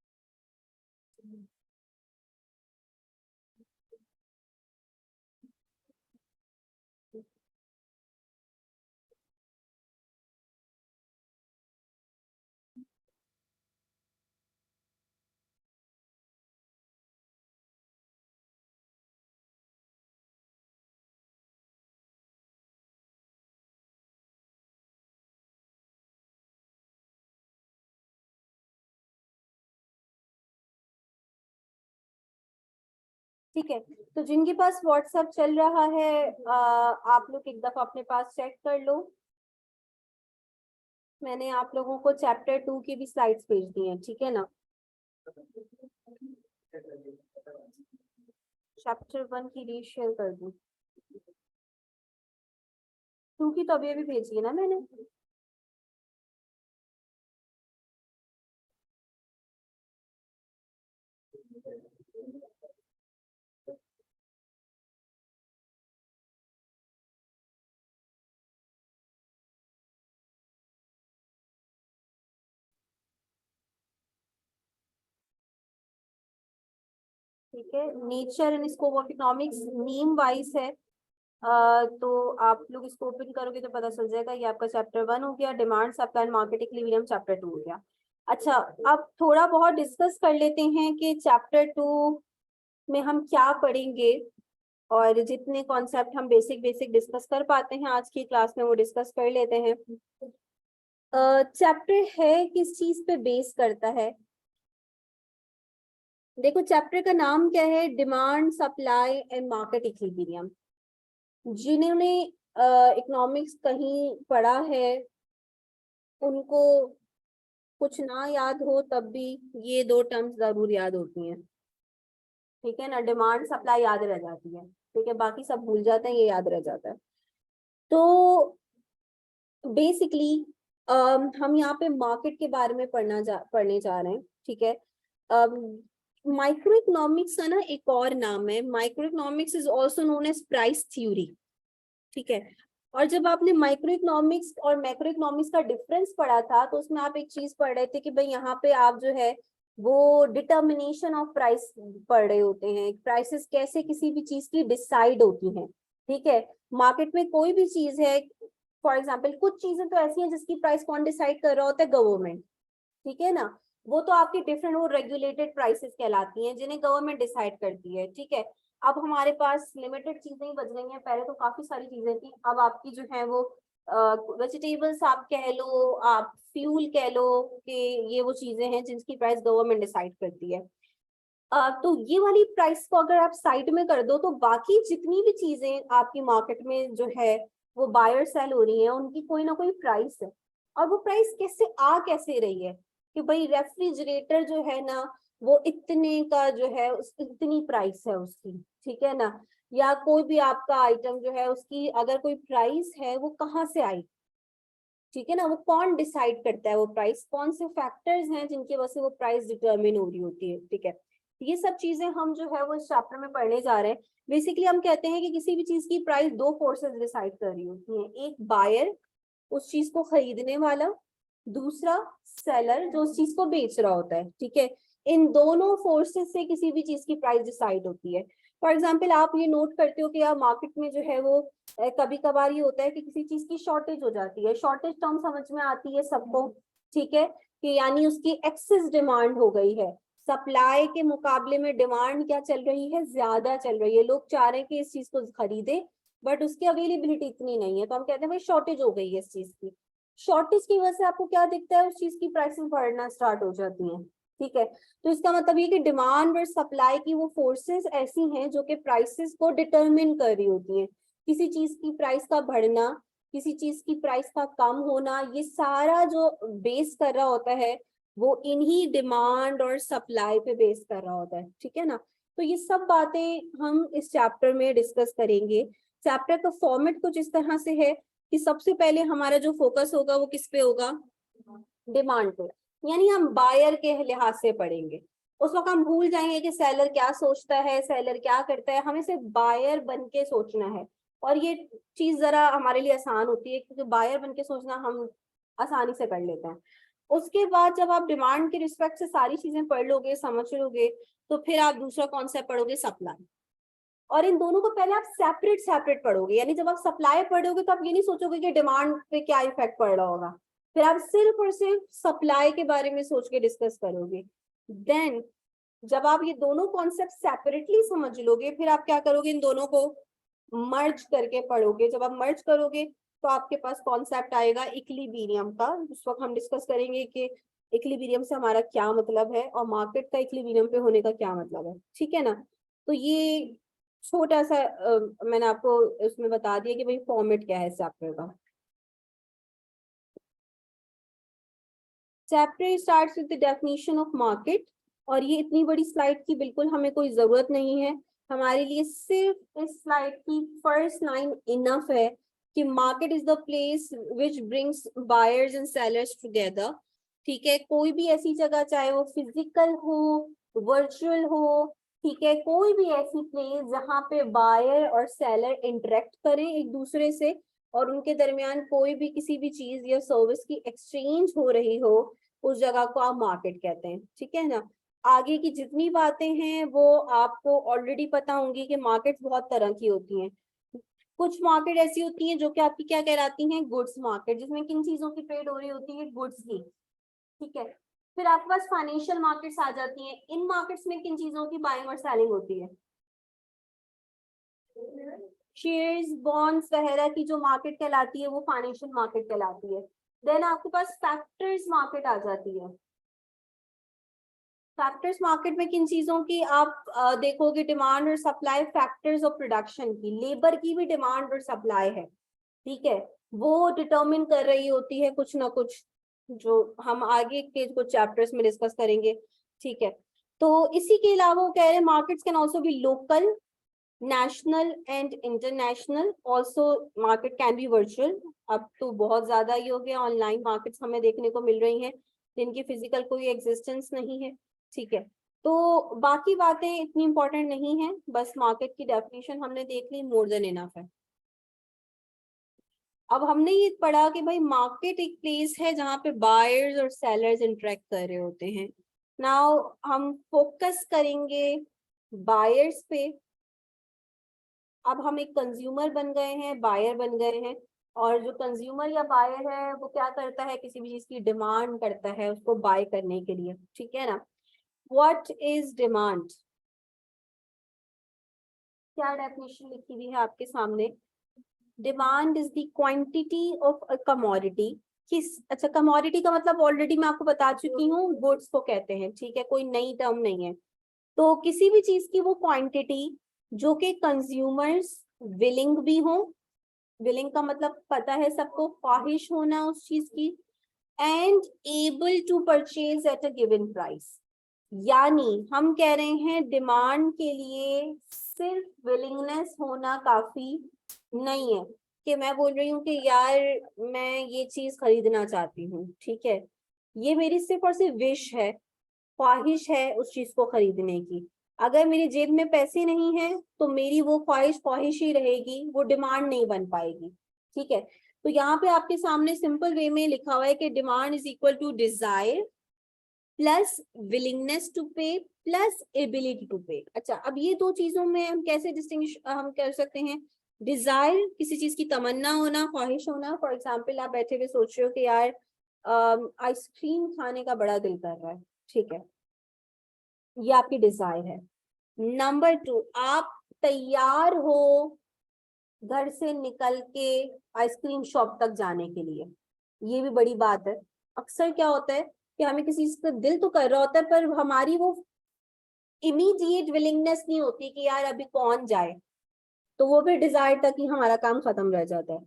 ठीक है, तो जिनके पास व्हाट्सएप चल रहा है आप लोग एक दफा अपने पास चेक कर लो। मैंने आप लोगों को चैप्टर 2 की भी स्लाइड्स भेज दी हैं, ठीक है ना। चैप्टर 1 की रीशेयर कर दूं, 2 की तो अभी अभी भेजी है ना मैंने। ठीक है, nature and scope of economics Neem wise है। तो आप लोग इसको ओपन करोगे तो पता चल जाएगा। ये आपका चैप्टर 1 हो गया, demand supply and market equilibrium chapter 2 हो गया। अच्छा, अब थोड़ा बहुत डिस्कस कर लेते हैं कि चैप्टर 2 में हम क्या पढ़ेंगे, और जितने कॉन्सेप्ट हम बेसिक बेसिक डिस्कस कर पाते हैं आज की क्लास में वो डिस्कस कर लेते हैं। चैप्टर है किस चीज पे बेस करता है? देखो, चैप्टर का नाम क्या है? Demand supply and market equilibrium. जिन्होंने इकोनॉमिक्स कहीं पढ़ा है उनको कुछ ना याद हो तब भी ये दो टर्म्स जरूर याद होती हैं, ठीक है ना। डिमांड सप्लाई याद रह जाती है, ठीक है, बाकी सब भूल जाते हैं, ये याद रह जाता है। तो बेसिकली हम यहाँ पे मार्केट के बारे में पढ़ने जा रहे हैं, ठीक है। माइक्रो इकोनॉमिक्स का ना एक और नाम है, micro economics is also known as price theory, ठीक है। और जब आपने माइक्रो इकोनॉमिक्स और मैक्रो इकोनॉमिक्स का डिफरेंस पढ़ा था तो उसमें आप एक चीज पढ़ रहे थे कि भाई यहाँ पे आप जो है वो डिटर्मिनेशन ऑफ प्राइस पढ़ रहे होते हैं, प्राइसेस कैसे किसी भी चीज की डिसाइड होती हैं, ठीक है। मार्केट में कोई भी चीज है, फॉर एग्जाम्पल कुछ चीजें तो ऐसी हैं जिसकी प्राइस कौन डिसाइड कर रहा होता है? गवर्नमेंट, ठीक है ना। वो तो आपकी डिफरेंट वो रेगुलेटेड प्राइसेस कहलाती हैं जिन्हें गवर्नमेंट डिसाइड करती है, ठीक है। अब हमारे पास लिमिटेड चीजें ही बच गई हैं, पहले तो काफी सारी चीजें थी, अब आपकी जो है वो वेजिटेबल्स आप कह लो, आप फ्यूल कह लो, कि ये वो चीजें हैं जिनकी प्राइस गवर्नमेंट डिसाइड करती है। तो ये वाली प्राइस को अगर आप साइड में कर दो तो बाकी जितनी भी चीजें आपकी मार्केट में जो है वो बायर सेल हो रही है, उनकी कोई ना कोई प्राइस है। और वो प्राइस कैसे रही है कि भाई रेफ्रिजरेटर जो है ना वो इतने का जो है इतनी प्राइस है उसकी, ठीक है ना। या कोई भी आपका आइटम जो है उसकी अगर कोई प्राइस है वो कहाँ से आई, ठीक है ना। वो कौन डिसाइड करता है वो प्राइस, कौन से फैक्टर्स हैं जिनकी वजह से वो प्राइस डिटरमिन हो रही होती है, ठीक है। ये सब चीजें हम जो है वो इस चैप्टर में पढ़ने जा रहे हैं। बेसिकली हम कहते हैं कि किसी भी चीज की प्राइस दो फोर्सेस डिसाइड कर रही होती हैं, एक बायर उस चीज को खरीदने वाला, दूसरा सेलर जो उस चीज को बेच रहा होता है, ठीक है। इन दोनों फोर्सेस से किसी भी चीज की प्राइस डिसाइड होती है। फॉर एग्जाम्पल आप ये नोट करते हो कि यार मार्केट में जो है वो कभी कभार ये होता है कि किसी चीज की शॉर्टेज हो जाती है, शॉर्टेज टर्म समझ में आती है सबको, ठीक है, कि यानी उसकी एक्सेस डिमांड हो गई है, सप्लाई के मुकाबले में डिमांड क्या चल रही है, ज्यादा चल रही है, लोग चाह रहे हैं कि इस चीज को खरीदे बट उसकी अवेलेबिलिटी इतनी नहीं है, तो हम कहते हैं भाई शॉर्टेज हो गई है इस चीज की। शॉर्टेज की वजह से आपको क्या दिखता है? उस चीज की प्राइसेस बढ़ना स्टार्ट हो जाती हैं, ठीक है। तो इसका मतलब ये कि डिमांड और सप्लाई की वो फोर्सेस ऐसी हैं जो कि प्राइसेस को डिटरमिन कर रही होती हैं। किसी चीज की प्राइस का बढ़ना, किसी चीज की प्राइस का कम होना, ये सारा जो बेस कर रहा होता है वो इन्हीं डिमांड और सप्लाई पे बेस कर रहा होता है, ठीक है ना। तो ये सब बातें हम इस चैप्टर में डिस्कस करेंगे। चैप्टर का फॉर्मेट कुछ इस तरह से है कि सबसे पहले हमारा जो फोकस होगा वो किस पे होगा? डिमांड पे, यानी हम बायर के लिहाज से पढ़ेंगे। उस वक्त हम भूल जाएंगे कि सेलर क्या सोचता है, सेलर क्या करता है, हमें सिर्फ बायर बन के सोचना है। और ये चीज जरा हमारे लिए आसान होती है क्योंकि बायर बन के सोचना हम आसानी से कर लेते हैं। उसके बाद जब आप डिमांड के रिस्पेक्ट से सारी चीजें पढ़ लोगे, समझ लोगे, तो फिर आप दूसरा कॉन्सेप्ट पढ़ोगे सप्लाई। और इन दोनों को पहले आप सेपरेट सेपरेट पढ़ोगे, यानी जब आप सप्लाई पढ़ोगे तो आप ये नहीं सोचोगे कि डिमांड पे क्या इफेक्ट पड़ रहा होगा, फिर आप सिर्फ और सिर्फ सप्लाई के बारे में सोच के डिस्कस करोगे। देन जब आप ये दोनों कॉन्सेप्ट सेपरेटली समझ लोगे, फिर आप क्या करोगे, इन दोनों को मर्ज करके पढ़ोगे। जब आप मर्ज करोगे तो आपके पास कॉन्सेप्ट आएगा इक्विलिब्रियम का। उस वक्त हम डिस्कस करेंगे कि इक्विलिब्रियम से हमारा क्या मतलब है और मार्केट का इक्विलिब्रियम पे होने का क्या मतलब है, ठीक है ना। तो ये छोटा सा मैंने आपको उसमें बता दिया कि भाई फॉर्मेट क्या है चैप्टर का। Chapter starts with the definition of market, और ये इतनी बड़ी स्लाइड की बिल्कुल हमें कोई जरूरत नहीं है, हमारे लिए सिर्फ इस स्लाइड की फर्स्ट लाइन इनफ है कि market is the place which brings buyers and sellers together. ठीक है, कोई भी ऐसी जगह, चाहे वो फिजिकल हो, वर्चुअल हो, ठीक है, कोई भी ऐसी प्लेस जहाँ पे बायर और सेलर इंटरेक्ट करें एक दूसरे से और उनके दरमियान कोई भी किसी भी चीज या सर्विस की एक्सचेंज हो रही हो, उस जगह को आप मार्केट कहते हैं, ठीक है ना। आगे की जितनी बातें हैं वो आपको ऑलरेडी पता होंगी कि मार्केट्स बहुत तरह की होती हैं। कुछ मार्केट ऐसी होती हैं जो कि आपकी क्या कहलाती हैं, गुड्स मार्केट, जिसमें किन चीजों की ट्रेड हो रही होती है, गुड्स की, ठीक है। फिर आपके पास फाइनेंशियल मार्केट्स आ जाती हैं, इन मार्केट्स में किन चीजों की बाइंग और सेलिंग होती है, शेयर्स, बॉन्ड्स वगैरह की जो मार्केट कहलाती है वो फाइनेंशियल मार्केट कहलाती है। देन आपके पास फैक्टर्स मार्केट आ जाती है। फैक्टर्स मार्केट में किन चीजों की आप देखोगे, डिमांड और सप्लाई, फैक्टर्स ऑफ प्रोडक्शन की, लेबर की भी डिमांड और सप्लाई है, ठीक है, वो डिटरमिन कर रही होती है कुछ ना कुछ, जो हम आगे के कुछ चैप्टर्स में डिस्कस करेंगे, ठीक है। तो इसी के अलावा वो कह रहे हैं markets can also be local, national and international, also market can be virtual. अब तो बहुत ज्यादा ही हो गया, ऑनलाइन मार्केट्स हमें देखने को मिल रही हैं जिनकी फिजिकल कोई एग्जिस्टेंस नहीं है, ठीक है। तो बाकी बातें इतनी इंपॉर्टेंट नहीं है, बस मार्केट की डेफिनेशन हमने देख ली, मोर देन इनफ है। अब हमने ये पढ़ा कि भाई मार्केट एक प्लेस है जहाँ पे बायर्स और सेलर्स इंटरेक्ट कर रहे होते हैं। नाउ हम फोकस करेंगे बायर्स पे। अब हम एक कंज्यूमर बन गए हैं, बायर बन गए हैं, और जो कंज्यूमर या बायर है वो क्या करता है, किसी भी चीज की डिमांड करता है उसको बाय करने के लिए, ठीक है ना। व्हाट इज डिमांड, क्या डेफिनेशन लिखी हुई है आपके सामने, demand is the quantity of a commodity. किस, अच्छा, कमोडिटी का मतलब ऑलरेडी मैं आपको बता चुकी हूँ, गुड्स को कहते हैं, ठीक है, कोई नई टर्म नहीं है। तो किसी भी चीज की वो क्वांटिटी जो कि कंज्यूमर्स विलिंग भी हो, विलिंग का मतलब पता है सबको, ख्वाहिश होना उस चीज की, and able to purchase at a given price. यानी हम कह रहे हैं डिमांड के लिए सिर्फ विलिंगनेस होना काफी नहीं है, कि मैं बोल रही हूँ कि यार मैं ये चीज खरीदना चाहती हूँ, ठीक है, ये मेरी सिर्फ और सिर्फ विश है, ख्वाहिश है उस चीज को खरीदने की। अगर मेरी जेब में पैसे नहीं है तो मेरी वो ख्वाहिश ख्वाहिश ही रहेगी, वो डिमांड नहीं बन पाएगी, ठीक है। तो यहाँ पे आपके सामने सिंपल वे में लिखा हुआ है कि demand is equal to desire plus willingness to pay plus ability to pay. अच्छा, अब ये दो चीजों में हम कैसे डिस्टिंग्विश हम कर सकते हैं, डिजायर किसी चीज की तमन्ना होना, ख्वाहिश होना, फॉर एग्जाम्पल आप बैठे हुए सोच रहे हो कि यार आइसक्रीम खाने का बड़ा दिल कर रहा है, ठीक है, ये आपकी डिजायर है। नंबर टू, आप तैयार हो घर से निकल के आइसक्रीम शॉप तक जाने के लिए, ये भी बड़ी बात है। अक्सर क्या होता है कि हमें किसी चीज का दिल तो कर रहा होता है पर हमारी वो इमीडिएट विलिंगनेस नहीं होती कि यार अभी कौन जाए, तो वो भी डिजायर तक ही हमारा काम खत्म रह जाता है।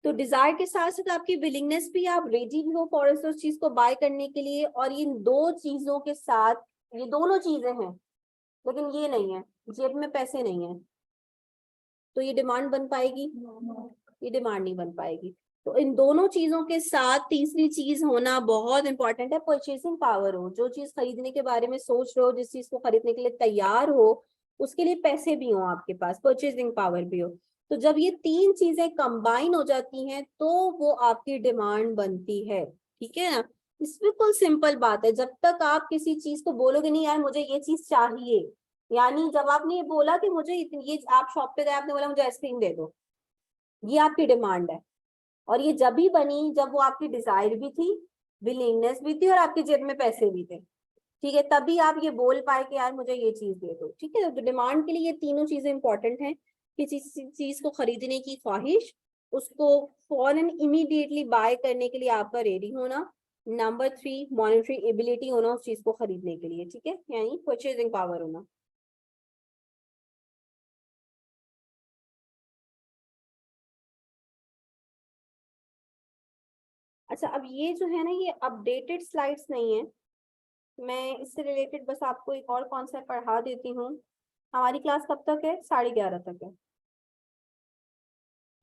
तो डिजायर के साथ साथ आपकी विलिंगनेस भी, आप रेडी भी हो फॉर उस चीज को बाय करने के लिए, और इन दो चीजों के साथ, ये दोनों चीजें हैं लेकिन ये नहीं है, जेब में पैसे नहीं है, तो ये डिमांड बन पाएगी, ये डिमांड नहीं बन पाएगी। तो इन दोनों चीजों के साथ तीसरी चीज होना बहुत इंपॉर्टेंट है, परचेसिंग पावर हो, जो चीज खरीदने के बारे में सोच रहे हो, जिस चीज को खरीदने के लिए तैयार हो, उसके लिए पैसे भी हो आपके पास, परचेसिंग पावर भी हो। तो जब ये तीन चीजें कंबाइन हो जाती हैं तो वो आपकी डिमांड बनती है, ठीक है ना। इस बिल्कुल सिंपल बात है, जब तक आप किसी चीज को बोलोगे नहीं यार मुझे ये चीज चाहिए, यानी जब आपने ये बोला कि मुझे ये, आप शॉप पे गए आपने बोला मुझे आइसक्रीम दे दो, ये आपकी डिमांड है, और ये जब भी बनी जब वो आपकी डिजायर भी थी, विलिंगनेस भी थी, और आपकी जेब में पैसे भी थे, ठीक है, तभी आप ये बोल पाए कि यार मुझे ये चीज दे दो, ठीक है। तो डिमांड के लिए ये तीनों चीजें इंपॉर्टेंट हैं, किसी चीज को खरीदने की ख्वाहिश, उसको फौरन इमीडिएटली बाय करने के लिए आपका रेडी होना, नंबर 3 मॉनेटरी एबिलिटी होना उस चीज को खरीदने के लिए, ठीक है, यानी परचेजिंग पावर होना। अच्छा, अब ये जो है ना ये अपडेटेड स्लाइड्स नहीं है, मैं इससे रिलेटेड बस आपको एक और कॉन्सेप्ट पढ़ा देती हूँ। हमारी क्लास कब तक है? 11:30 तक है।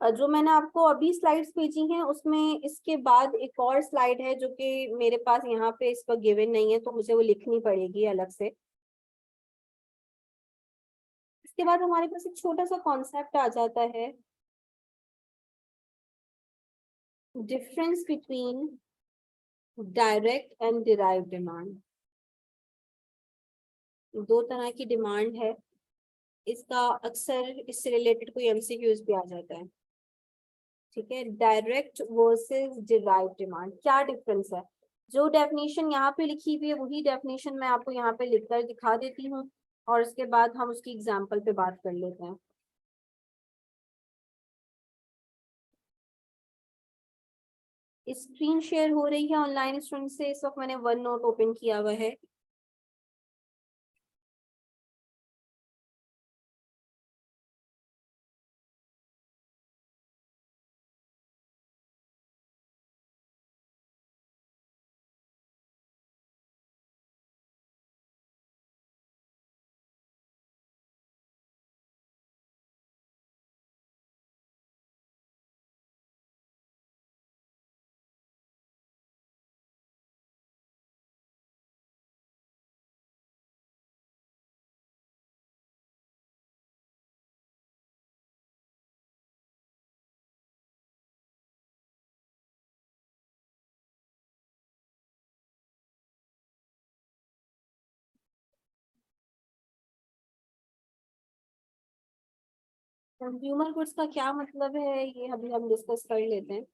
जो मैंने आपको अभी स्लाइड्स भेजी हैं उसमें इसके बाद एक और स्लाइड है जो कि मेरे पास यहाँ पे इस पर गिवन नहीं है, तो मुझे वो लिखनी पड़ेगी अलग से। इसके बाद हमारे पास एक छोटा सा कॉन्सेप्ट आ जाता है, difference between direct and derive demand. दो तरह की डिमांड है, इसका अक्सर इससे रिलेटेड कोई एमसीक्यूज भी आ जाता है, ठीक है। डायरेक्ट वर्सेस डिराइव डिमांड, क्या डिफरेंस है? जो डेफिनेशन यहाँ पे लिखी हुई है वही डेफिनेशन मैं आपको यहाँ पे लिखकर दिखा देती हूँ, और उसके बाद हम उसकी एग्जांपल पे बात कर लेते हैं। स्क्रीन शेयर हो रही है ऑनलाइन स्टूडेंट से, इस वक्त मैंने वन नोट ओपन किया हुआ है। कंज्यूमर गुड्स का क्या मतलब है ये अभी हम डिस्कस कर लेते हैं।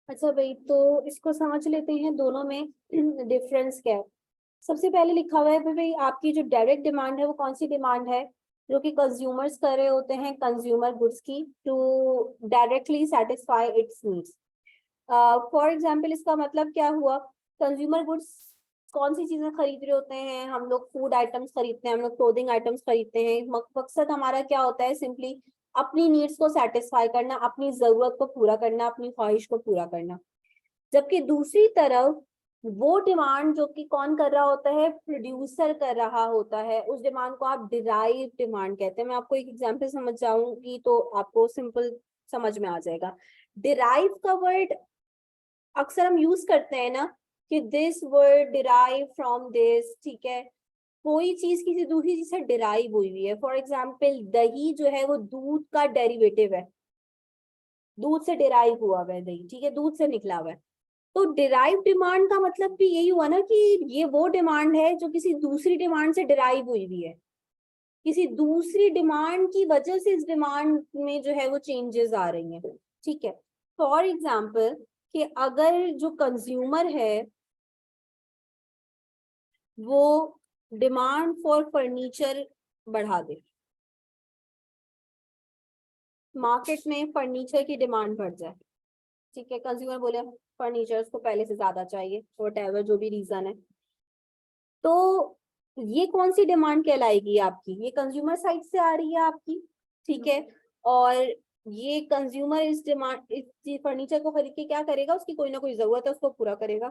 अच्छा भाई, तो इसको समझ लेते हैं दोनों में डिफरेंस क्या है। सबसे पहले लिखा हुआ है भाई आपकी जो डायरेक्ट डिमांड है वो कौन सी डिमांड है, जो कि कंज्यूमर्स कर रहे होते हैं कंज्यूमर गुड्स की, to directly satisfy its needs. For example इसका मतलब क्या हुआ, कंज्यूमर गुड्स कौन सी चीजें खरीद रहे होते हैं, हम लोग फूड आइटम्स खरीदते हैं, हम लोग क्लोथिंग आइटम्स खरीदते हैं, मकसद हमारा क्या होता है, सिंपली अपनी नीड्स को सेटिस्फाई करना, अपनी जरूरत को पूरा करना, अपनी ख्वाहिश को पूरा करना। जबकि दूसरी तरफ वो डिमांड जो कि कौन कर रहा होता है, प्रोड्यूसर कर रहा होता है, उस डिमांड को आप डिराइव डिमांड कहते हैं। मैं आपको एक एग्जांपल समझ जाऊंगी तो आपको सिंपल समझ में आ जाएगा। डिराइव का वर्ड अक्सर हम यूज करते हैं ना कि this word derive from this, ठीक है, कोई चीज किसी दूसरी चीज से डिराइव हुई है। फॉर एग्जाम्पल दही जो है वो दूध का डेरिवेटिव है, दूध से डिराइव हुआ हुआ है दही, ठीक है, दूध से निकला हुआ है। तो डिराइव डिमांड का मतलब भी यही हुआ ना कि ये वो डिमांड है जो किसी दूसरी डिमांड से डिराइव हुई हुई है, किसी दूसरी डिमांड की वजह से इस डिमांड में जो है वो चेंजेस आ रही हैं, ठीक है। फॉर एग्जाम्पल कि अगर जो कंज्यूमर है वो डिमांड फॉर फर्नीचर बढ़ा दे, मार्केट में फर्नीचर की डिमांड बढ़ जाए, ठीक है, कंज्यूमर बोले फर्नीचर को पहले से ज्यादा चाहिए, व्हाटएवर जो भी रीजन है, तो ये कौन सी डिमांड कहलाएगी आपकी, ये कंज्यूमर साइड से आ रही है आपकी, ठीक है। और ये कंज्यूमर इस डिमांड, इस फर्नीचर को खरीद के क्या करेगा, उसकी कोई ना कोई जरूरत है उसको पूरा करेगा,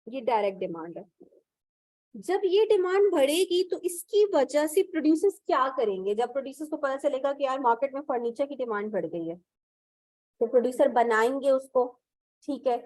ये डायरेक्ट डिमांड है। जब ये डिमांड बढ़ेगी तो इसकी वजह से प्रोड्यूसर्स क्या करेंगे, जब प्रोड्यूसर्स को पता चलेगा कि यार मार्केट में फर्नीचर की डिमांड बढ़ गई है, तो प्रोड्यूसर बनाएंगे उसको, ठीक है।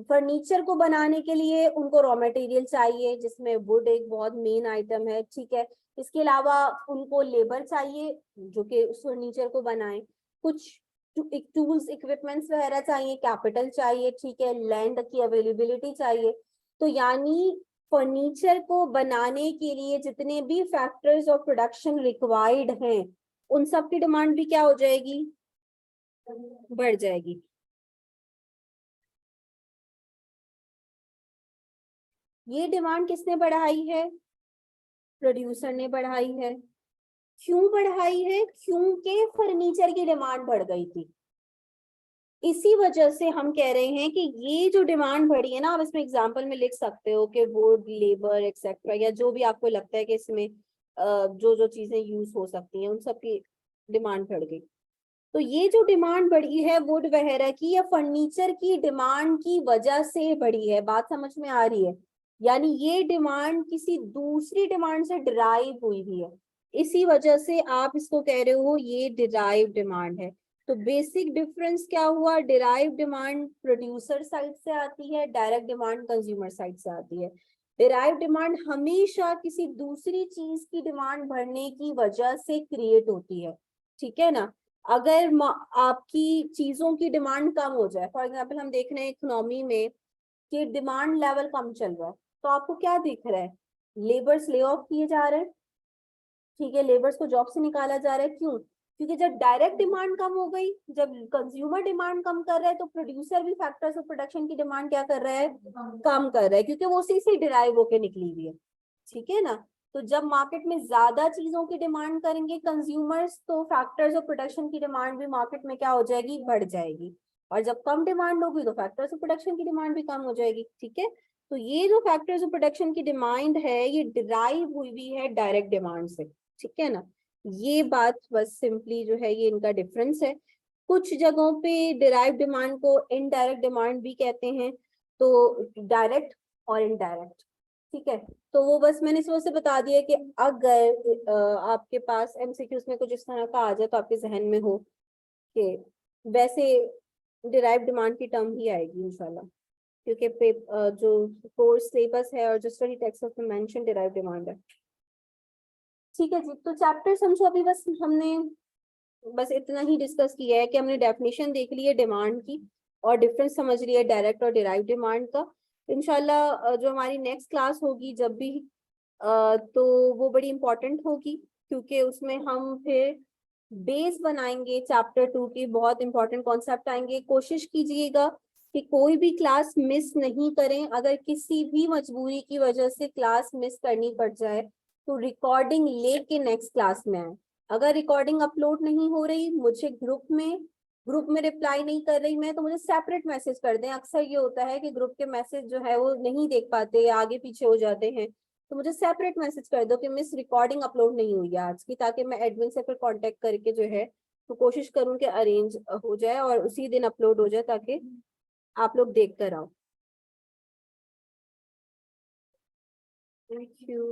फर्नीचर को बनाने के लिए उनको रॉ मटेरियल चाहिए जिसमें वुड एक बहुत मेन आइटम है, ठीक है। इसके अलावा उनको लेबर चाहिए जो कि उस फर्नीचर को बनाए, कुछ एक टूल्स इक्विपमेंट्स वगैरह चाहिए, कैपिटल चाहिए, ठीक है, लैंड की अवेलेबिलिटी चाहिए। तो यानी फर्नीचर को बनाने के लिए जितने भी फैक्टर्स ऑफ प्रोडक्शन रिक्वायर्ड हैं उन सब की डिमांड भी क्या हो जाएगी, बढ़ जाएगी। ये डिमांड किसने बढ़ाई है, प्रोड्यूसर ने बढ़ाई है। क्यों बढ़ाई है, क्योंकि फर्नीचर की डिमांड बढ़ गई थी। इसी वजह से हम कह रहे हैं कि ये जो डिमांड बढ़ी है ना, आप इसमें एग्जांपल में लिख सकते हो कि वुड, लेबर एक्सेट्रा, या जो भी आपको लगता है कि इसमें जो जो चीजें यूज हो सकती हैं उन सब की डिमांड बढ़ गई। तो ये जो डिमांड बढ़ी है वुड वगैरह की या फर्नीचर की डिमांड की वजह से बढ़ी है, बात समझ में आ रही है। यानी ये डिमांड किसी दूसरी डिमांड से डिराइव हुई भी है, इसी वजह से आप इसको कह रहे हो ये डिराइव डिमांड है। तो बेसिक डिफरेंस क्या हुआ, डिराइव डिमांड प्रोड्यूसर साइड से आती है, डायरेक्ट डिमांड कंज्यूमर साइड से आती है। डिराइव डिमांड हमेशा किसी दूसरी चीज की डिमांड बढ़ने की वजह से क्रिएट होती है, ठीक है ना। अगर आपकी चीजों की डिमांड कम हो जाए, फॉर एग्जाम्पल हम देख रहे हैं इकोनॉमी में कि डिमांड लेवल कम चल रहा है, तो आपको क्या दिख रहा है, लेबर्स ले ऑफ किए जा रहे हैं, ठीक है, लेबर्स को जॉब से निकाला जा रहा है। क्यों, क्योंकि जब डायरेक्ट डिमांड कम हो गई, जब कंज्यूमर डिमांड कम कर रहा है तो प्रोड्यूसर भी फैक्टर्स ऑफ प्रोडक्शन की डिमांड क्या कर रहा है, कम कर रहा है, क्योंकि वो उसी से डिराइव होके निकली हुई है, ठीक है ना। तो जब मार्केट में ज्यादा चीजों की डिमांड करेंगे कंज्यूमर्स, तो फैक्टर्स ऑफ प्रोडक्शन की डिमांड भी मार्केट में क्या हो जाएगी, बढ़ जाएगी। और जब कम डिमांड होगी तो फैक्टर्स ऑफ प्रोडक्शन की डिमांड भी कम हो जाएगी, ठीक है। तो ये जो फैक्टर्स ऑफ प्रोडक्शन की डिमांड है ये डिराइव हुई भी है डायरेक्ट डिमांड से, ठीक है ना। ये बात बस सिंपली जो है ये इनका डिफरेंस है। कुछ जगहों पे डिराइव डिमांड को इनडायरेक्ट डिमांड भी कहते हैं, तो डायरेक्ट और इनडायरेक्ट, ठीक है। तो वो बस मैंने इस वजह से बता दिया कि अगर आपके पास एमसीक्यूज में कुछ इस तरह का आ जाए तो आपके जहन में हो कि वैसे डिराइव डिमांड की टर्म ही आएगी इंशाल्लाह, क्योंकि जो कोर्स सिलेबस है और जो स्टडी टेक्स्ट में मेंशन डिराइव डिमांड है, ठीक है जी। तो चैप्टर समझो अभी बस हमने बस इतना ही डिस्कस किया है कि हमने डेफिनेशन देख ली है डिमांड की और डिफरेंस समझ लिया है डायरेक्ट और डिराइव डिमांड का। इंशाल्लाह जो हमारी नेक्स्ट क्लास होगी जब भी तो वो बड़ी इंपॉर्टेंट होगी, क्योंकि उसमें हम फिर बेस बनाएंगे चैप्टर 2 की, बहुत इंपॉर्टेंट कॉन्सेप्ट आएंगे। कोशिश कीजिएगा कि कोई भी क्लास मिस नहीं करें, अगर किसी भी मजबूरी की वजह से क्लास मिस करनी पड़ जाए तो रिकॉर्डिंग लेके नेक्स्ट क्लास में आए। अगर रिकॉर्डिंग अपलोड नहीं हो रही, मुझे ग्रुप में रिप्लाई नहीं कर रही मैं, तो मुझे सेपरेट मैसेज कर दें। अक्सर ये होता है कि ग्रुप के मैसेज जो है वो नहीं देख पाते या आगे पीछे हो जाते हैं, तो मुझे सेपरेट मैसेज कर दो कि मिस रिकॉर्डिंग अपलोड नहीं हुई है आज की, ताकि मैं एडमिन से फिर कांटेक्ट करके जो है तो कोशिश करूं कि अरेंज हो जाए और उसी दिन अपलोड हो जाए, ताकि आप लोग देख कर आओ। Thank you.